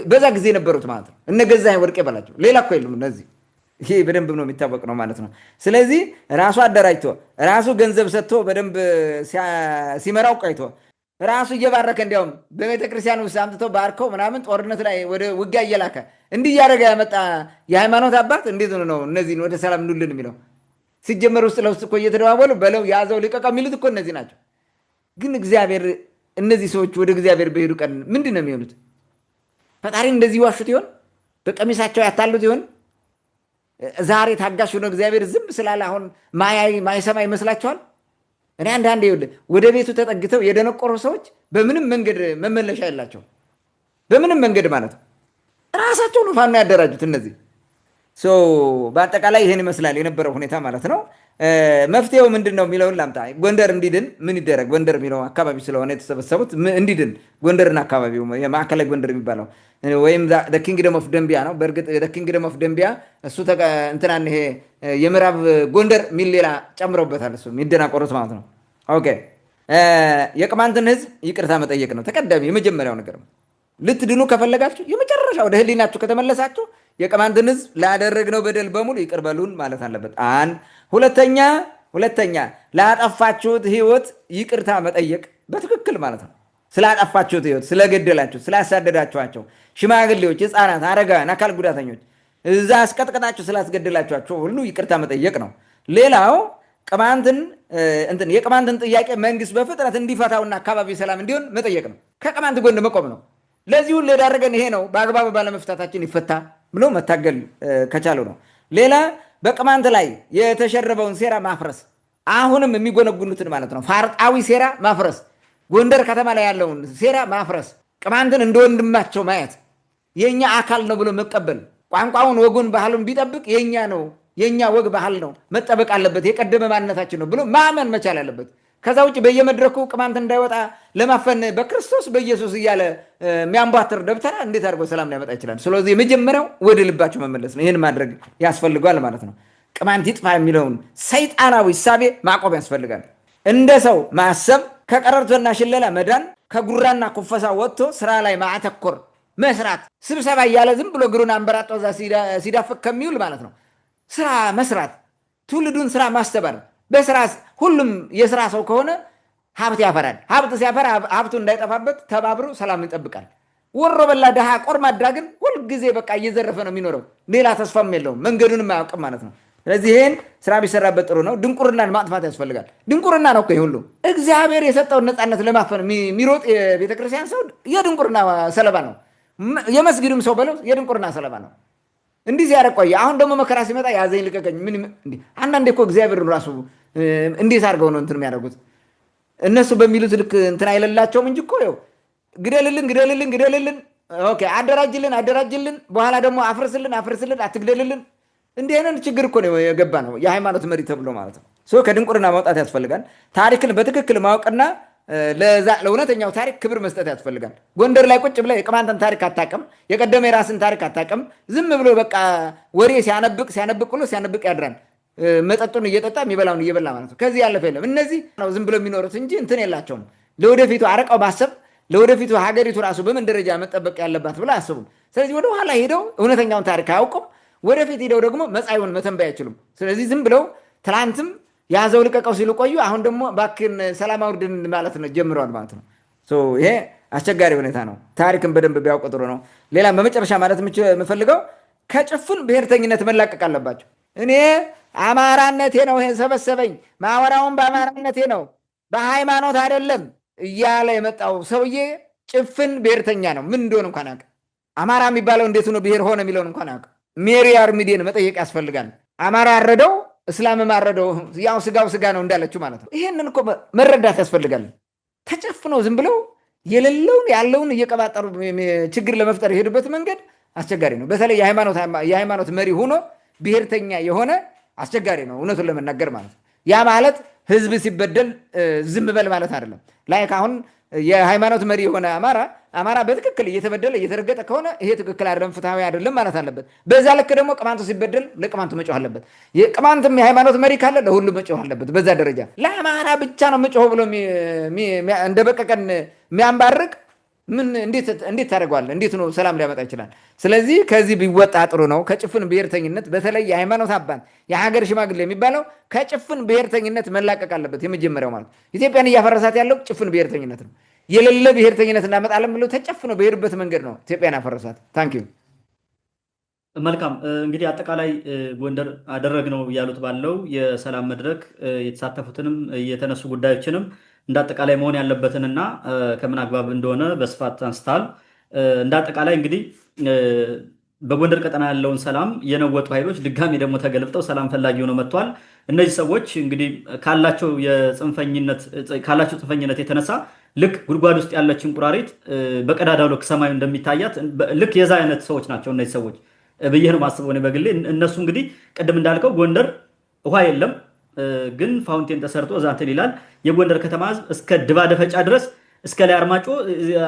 Speaker 2: በዛ ጊዜ የነበሩት ማለት ነው። እነ ገዛኸኝ ወርቄ ይበላቸው። ሌላ እኮ የሉም እነዚህ። ይሄ በደንብ ነው የሚታወቅ ነው ማለት ነው። ስለዚህ ራሱ አደራጅቶ ራሱ ገንዘብ ሰጥቶ በደንብ ሲመራው ቆይቶ ራሱ እየባረከ እንዲያውም በቤተክርስቲያን ውስጥ አምጥተው ባርከው ምናምን ጦርነት ላይ ወደ ውጊያ እየላከ እንዲህ እያደረገ ያመጣ የሃይማኖት አባት እንዴት ነው እነዚህን ወደ ሰላም ኑልን የሚለው? ሲጀመር ውስጥ ለውስጥ እኮ እየተደዋወሉ በለው ያዘው ሊቀቀው የሚሉት እኮ እነዚህ ናቸው። ግን እግዚአብሔር እነዚህ ሰዎች ወደ እግዚአብሔር በሄዱ ቀን ምንድን ነው የሚሆኑት? ፈጣሪን እንደዚህ ዋሹት ይሆን? በቀሚሳቸው ያታሉት ይሆን? ዛሬ ታጋሽ ሆኖ እግዚአብሔር ዝም ስላለ አሁን ማይሰማ ይመስላችኋል? እኔ አንዳንዴ ወደ ቤቱ ተጠግተው የደነቆሩ ሰዎች በምንም መንገድ መመለሻ የላቸው። በምንም መንገድ ማለት ነው። ራሳቸው ነው ፋኖ ያደራጁት እነዚህ። በአጠቃላይ ይህን ይመስላል የነበረው ሁኔታ ማለት ነው። መፍትሄው ምንድን ነው የሚለውን ላምጣ። ጎንደር እንዲድን ምን ይደረግ? ጎንደር የሚለው አካባቢ ስለሆነ የተሰበሰቡት እንዲድን ጎንደርና አካባቢው የማዕከላዊ ጎንደር የሚባለው ወይም ኪንግደም ኦፍ ደንቢያ ነው። በእርግጥ ኪንግደም ኦፍ ደንቢያ እሱ እንትናን ይሄ የምዕራብ ጎንደር ሚል ሌላ ጨምረውበታል። እሱ የሚደናቆሩት ማለት ነው። ኦኬ የቅማንትን ህዝብ ይቅርታ መጠየቅ ነው ተቀዳሚ የመጀመሪያው ነገር ነው። ልትድኑ ከፈለጋችሁ የመጨረሻ ወደ ህሊናችሁ ከተመለሳችሁ የቅማንትን ህዝብ ላደረግነው በደል በሙሉ ይቅር በሉን ማለት አለበት። አንድ ሁለተኛ ላጠፋችሁት ህይወት ይቅርታ መጠየቅ በትክክል ማለት ነው። ስላጠፋችሁት ህይወት፣ ስለገደላችሁ፣ ስላሳደዳችኋቸው ሽማግሌዎች፣ ህፃናት፣ አረጋውያን፣ አካል ጉዳተኞች እዛ አስቀጥቅጣችሁ ስላስገደላችኋቸው ሁሉ ይቅርታ መጠየቅ ነው። ሌላው የቅማንትን ጥያቄ መንግስት በፍጥነት እንዲፈታውና አካባቢ ሰላም እንዲሆን መጠየቅ ነው። ከቅማንት ጎን መቆም ነው። ለዚህ ሁሉ የዳረገን ይሄ ነው። በአግባቡ ባለመፍታታችን ይፈታ ብሎ መታገል ከቻሉ ነው። ሌላ በቅማንት ላይ የተሸረበውን ሴራ ማፍረስ፣ አሁንም የሚጎነጉኑትን ማለት ነው ፋርጣዊ ሴራ ማፍረስ፣ ጎንደር ከተማ ላይ ያለውን ሴራ ማፍረስ፣ ቅማንትን እንደ ወንድማቸው ማየት፣ የእኛ አካል ነው ብሎ መቀበል፣ ቋንቋውን፣ ወጉን፣ ባህሉን ቢጠብቅ የእኛ ነው፣ የእኛ ወግ ባህል ነው መጠበቅ አለበት፣ የቀደመ ማንነታችን ነው ብሎ ማመን መቻል አለበት። ከዛ ውጭ በየመድረኩ ቅማንት እንዳይወጣ ለማፈን በክርስቶስ በኢየሱስ እያለ የሚያንቧትር ደብተራ እንዴት አድርጎ ሰላም ሊያመጣ ይችላል? ስለዚህ የመጀመሪያው ወደ ልባቸው መመለስ ነው። ይህን ማድረግ ያስፈልጓል ማለት ነው። ቅማንት ይጥፋ የሚለውን ሰይጣናዊ እሳቤ ማቆም ያስፈልጋል። እንደ ሰው ማሰብ፣ ከቀረርቶና ሽለላ መዳን፣ ከጉራና ኩፈሳ ወጥቶ ስራ ላይ ማተኮር መስራት። ስብሰባ እያለ ዝም ብሎ እግሩን አንበራጦ እዛ ሲዳፍቅ ከሚውል ማለት ነው ስራ መስራት፣ ትውልዱን ስራ ማስተባበር። በስራ ሁሉም የስራ ሰው ከሆነ ሀብት ያፈራል። ሀብት ሲያፈራ ሀብቱ እንዳይጠፋበት ተባብሮ ሰላም ይጠብቃል። ወሮ በላ ድሃ ቆርማዳ ግን ሁልጊዜ በቃ እየዘረፈ ነው የሚኖረው። ሌላ ተስፋም የለውም፣ መንገዱንም አያውቅም ማለት ነው። ስለዚህ ይህን ስራ ቢሰራበት ጥሩ ነው። ድንቁርናን ማጥፋት ያስፈልጋል። ድንቁርና ነው እኮ ይህ ሁሉ እግዚአብሔር የሰጠውን ነፃነት ለማፈን የሚሮጥ የቤተክርስቲያን ሰው የድንቁርና ሰለባ ነው። የመስጊድም ሰው በለው የድንቁርና ሰለባ ነው። እንዲህ ሲያደርግ ቆየ። አሁን ደግሞ መከራ ሲመጣ ያዘኝ ልቀቀኝ። አንዳንዴ እኮ እግዚአብሔር ራሱ እንዴት አድርገው ነው እንትን የሚያደርጉት? እነሱ በሚሉት ልክ እንትን አይለላቸውም እንጂ እኮ ይኸው ግደልልን፣ ኦኬ አደራጅልን፣ በኋላ ደግሞ አፍርስልን፣ አትግደልልን። እንዲህ አይነት ችግር እኮ ነው የገባ ነው የሃይማኖት መሪ ተብሎ ማለት ነው። ከድንቁርና ማውጣት ያስፈልጋል። ታሪክን በትክክል ማወቅና ለእውነተኛው ታሪክ ክብር መስጠት ያስፈልጋል። ጎንደር ላይ ቁጭ ብለህ የቅማንትን ታሪክ አታውቅም፣ የቀደመ የራስን ታሪክ አታውቅም። ዝም ብሎ በቃ ወሬ ሲያነብቅ ያድራል። መጠጡን እየጠጣ የሚበላውን እየበላ ማለት ነው። ከዚህ ያለፈ የለም። እነዚህ ነው ዝም ብሎ የሚኖሩት እንጂ እንትን የላቸውም። ለወደፊቱ አረቀው ማሰብ፣ ለወደፊቱ ሀገሪቱ ራሱ በምን ደረጃ መጠበቅ ያለባት ብለው አያስቡም። ስለዚህ ወደ ኋላ ሄደው እውነተኛውን ታሪክ አያውቁም። ወደፊት ሄደው ደግሞ መጻኢውን መተንበይ አይችሉም። ስለዚህ ዝም ብለው ትላንትም ያዘው ልቀቀው ሲሉ ቆዩ። አሁን ደግሞ ባክን ሰላም አውርድን ማለት ነው ጀምረዋል ማለት ነው። ይሄ አስቸጋሪ ሁኔታ ነው። ታሪክን በደንብ ቢያውቁ ጥሩ ነው። ሌላ በመጨረሻ ማለት የምፈልገው ከጭፍን ብሔርተኝነት መላቀቅ አለባቸው። እኔ አማራነቴ ነው ይሄን ሰበሰበኝ፣ ማወራውን በአማራነቴ ነው በሃይማኖት አይደለም እያለ የመጣው ሰውዬ ጭፍን ብሔርተኛ ነው። ምን እንደሆነ እንኳን አያውቅም። አማራ የሚባለው እንዴት ነው ብሔር ሆነ የሚለውን እንኳን አያውቅም። ሜሪ አርሚዴን መጠየቅ ያስፈልጋል። አማራ አረደው እስላም ማረደው ያው ስጋው ስጋ ነው እንዳለችው ማለት ነው። ይሄንን እኮ መረዳት ያስፈልጋል። ተጨፍነው ዝም ብለው የሌለውን ያለውን እየቀባጠሩ ችግር ለመፍጠር የሄዱበት መንገድ አስቸጋሪ ነው። በተለይ የሃይማኖት መሪ ሆኖ ብሔርተኛ የሆነ አስቸጋሪ ነው እውነቱን ለመናገር ማለት ነው። ያ ማለት ህዝብ ሲበደል ዝም በል ማለት አይደለም። ላይክ አሁን የሃይማኖት መሪ የሆነ አማራ በትክክል እየተበደለ እየተረገጠ ከሆነ ይሄ ትክክል አይደለም፣ ፍትሐዊ አይደለም ማለት አለበት። በዛ ልክ ደግሞ ቅማንቱ ሲበደል ለቅማንቱ መጮህ አለበት። ቅማንትም የሃይማኖት መሪ ካለ ለሁሉ መጮህ አለበት። በዛ ደረጃ ለአማራ ብቻ ነው መጮህ ብሎ እንደ በቀቀን የሚያንባርቅ ምን እንዴት ታደርገዋለህ? እንዴት ነው ሰላም ሊያመጣ ይችላል? ስለዚህ ከዚህ ቢወጣ ጥሩ ነው። ከጭፍን ብሔርተኝነት በተለይ የሃይማኖት አባት የሀገር ሽማግሌ የሚባለው ከጭፍን ብሔርተኝነት መላቀቅ አለበት። የመጀመሪያው ማለት ኢትዮጵያን እያፈረሳት ያለው ጭፍን ብሔርተኝነት ነው። የሌለ ብሔርተኝነት እናመጣለን ብሎ ተጨፍኖ በሄዱበት መንገድ ነው ኢትዮጵያን ያፈረሳት። ታንኪዩ።
Speaker 1: መልካም እንግዲህ አጠቃላይ ጎንደር አደረግነው ያሉት ባለው የሰላም መድረክ የተሳተፉትንም የተነሱ ጉዳዮችንም እንደ አጠቃላይ መሆን ያለበትንና ከምን አግባብ እንደሆነ በስፋት አንስታል። እንደ አጠቃላይ እንግዲህ በጎንደር ቀጠና ያለውን ሰላም የነወጡ ኃይሎች ድጋሚ ደግሞ ተገልብጠው ሰላም ፈላጊ ሆነው መጥተዋል። እነዚህ ሰዎች እንግዲህ ካላቸው ጽንፈኝነት የተነሳ ልክ ጉድጓድ ውስጥ ያለች እንቁራሪት በቀዳዳው ልክ ሰማዩ እንደሚታያት ልክ የዛ አይነት ሰዎች ናቸው እነዚህ ሰዎች ብዬ ነው ማስበው እኔ በግሌ። እነሱ እንግዲህ ቅድም እንዳልከው ጎንደር ውሃ የለም ግን ፋውንቴን ተሰርቶ እዛ እንትን ይላል። የጎንደር ከተማ ህዝብ እስከ ድባ ደፈጫ ድረስ እስከ ላይ አርማጮ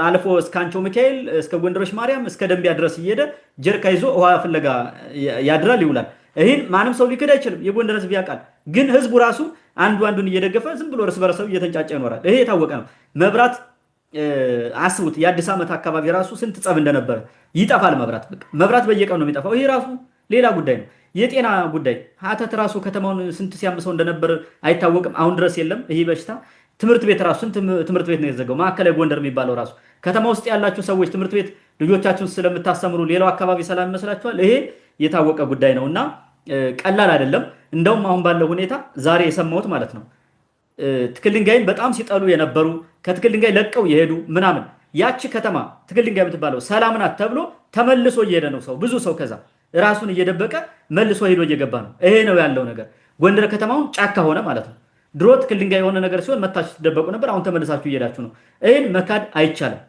Speaker 1: አልፎ እስከ አንቾ ሚካኤል እስከ ጎንደሮች ማርያም እስከ ደንቢያ ድረስ እየሄደ ጀርካ ይዞ ውሃ ፍለጋ ያድራል ይውላል። ይህን ማንም ሰው ሊክድ አይችልም። የጎንደር ህዝብ ያውቃል። ግን ህዝቡ ራሱ አንዱን እየደገፈ ዝም ብሎ እርስ በርሰው እየተንጫጫ ይኖራል። ይሄ የታወቀ ነው። መብራት አስቡት፣ የአዲስ ዓመት አካባቢ ራሱ ስንት ጸብ እንደነበረ። ይጠፋል መብራት፣ በቃ መብራት በየቀኑ ነው የሚጠፋው። ይሄ ራሱ ሌላ ጉዳይ ነው። የጤና ጉዳይ ሀተት ራሱ ከተማውን ስንት ሲያምሰው እንደነበር አይታወቅም። አሁን ድረስ የለም ይሄ በሽታ። ትምህርት ቤት ራሱ ስንት ትምህርት ቤት ነው የተዘጋው? ማዕከላዊ ጎንደር የሚባለው ራሱ ከተማ ውስጥ ያላችሁ ሰዎች ትምህርት ቤት ልጆቻችሁን ስለምታስተምሩ ሌላው አካባቢ ሰላም ይመስላችኋል? ይሄ የታወቀ ጉዳይ ነው እና ቀላል አይደለም። እንደውም አሁን ባለው ሁኔታ ዛሬ የሰማሁት ማለት ነው ትክል ድንጋይን በጣም ሲጠሉ የነበሩ ከትክል ድንጋይ ለቀው የሄዱ ምናምን ያቺ ከተማ ትክል ድንጋይ የምትባለው ሰላም ናት ተብሎ ተመልሶ እየሄደ ነው ሰው፣ ብዙ ሰው ከዛ ራሱን እየደበቀ መልሶ ሄዶ እየገባ ነው። ይሄ ነው ያለው ነገር። ጎንደር ከተማውን ጫካ ሆነ ማለት ነው። ድሮ ትክል ድንጋይ የሆነ ነገር ሲሆን መታችሁ ትደበቁ ነበር። አሁን ተመልሳችሁ እየሄዳችሁ ነው። ይህን መካድ አይቻልም።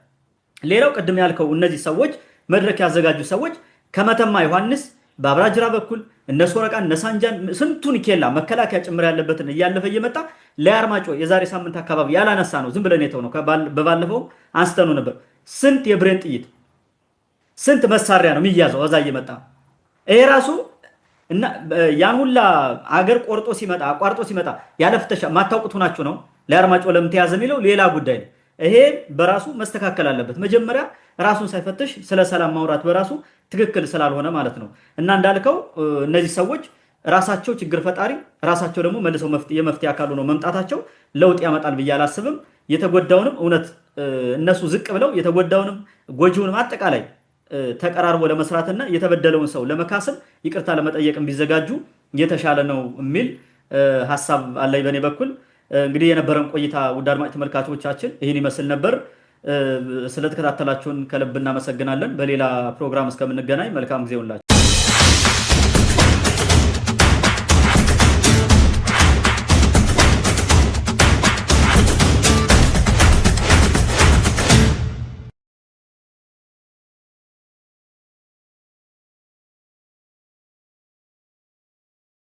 Speaker 1: ሌላው ቅድም ያልከው እነዚህ ሰዎች መድረክ ያዘጋጁ ሰዎች ከመተማ ዮሐንስ በአብራጅራ በኩል እነ ሶረቃ እነ ሳንጃን ስንቱን ኬላ መከላከያ ጭምር ያለበትን እያለፈ እየመጣ ለአርማጮ የዛሬ ሳምንት አካባቢ ያላነሳ ነው። ዝም ብለን የተው ነው። በባለፈው አንስተኑ ነበር። ስንት የብሬን ጥይት ስንት መሳሪያ ነው የሚያዘው እዛ እየመጣ ይሄ ራሱ እና ያን ሁላ አገር አቋርጦ ሲመጣ ያለ ፍተሻ ማታውቁት ሆናችሁ ነው ለአርማጮ ለምን ተያዘ የሚለው ሌላ ጉዳይ ነው። ይሄ በራሱ መስተካከል አለበት። መጀመሪያ ራሱን ሳይፈትሽ ስለ ሰላም ማውራት በራሱ ትክክል ስላልሆነ ማለት ነው። እና እንዳልከው እነዚህ ሰዎች ራሳቸው ችግር ፈጣሪ፣ ራሳቸው ደግሞ መልሰው የመፍትሄ አካሉ ነው መምጣታቸው ለውጥ ያመጣል ብዬ አላስብም። የተጎዳውንም እውነት እነሱ ዝቅ ብለው የተጎዳውንም ጎጂውንም አጠቃላይ ተቀራርቦ ለመስራትና የተበደለውን ሰው ለመካሰብ ይቅርታ ለመጠየቅም ቢዘጋጁ የተሻለ ነው የሚል ሐሳብ አለኝ በእኔ በኩል። እንግዲህ የነበረን ቆይታ ውድ አድማጭ ተመልካቾቻችን ይህን ይመስል ነበር። ስለተከታተላችሁን ከልብ እናመሰግናለን። በሌላ ፕሮግራም እስከምንገናኝ መልካም ጊዜ ሁላችሁ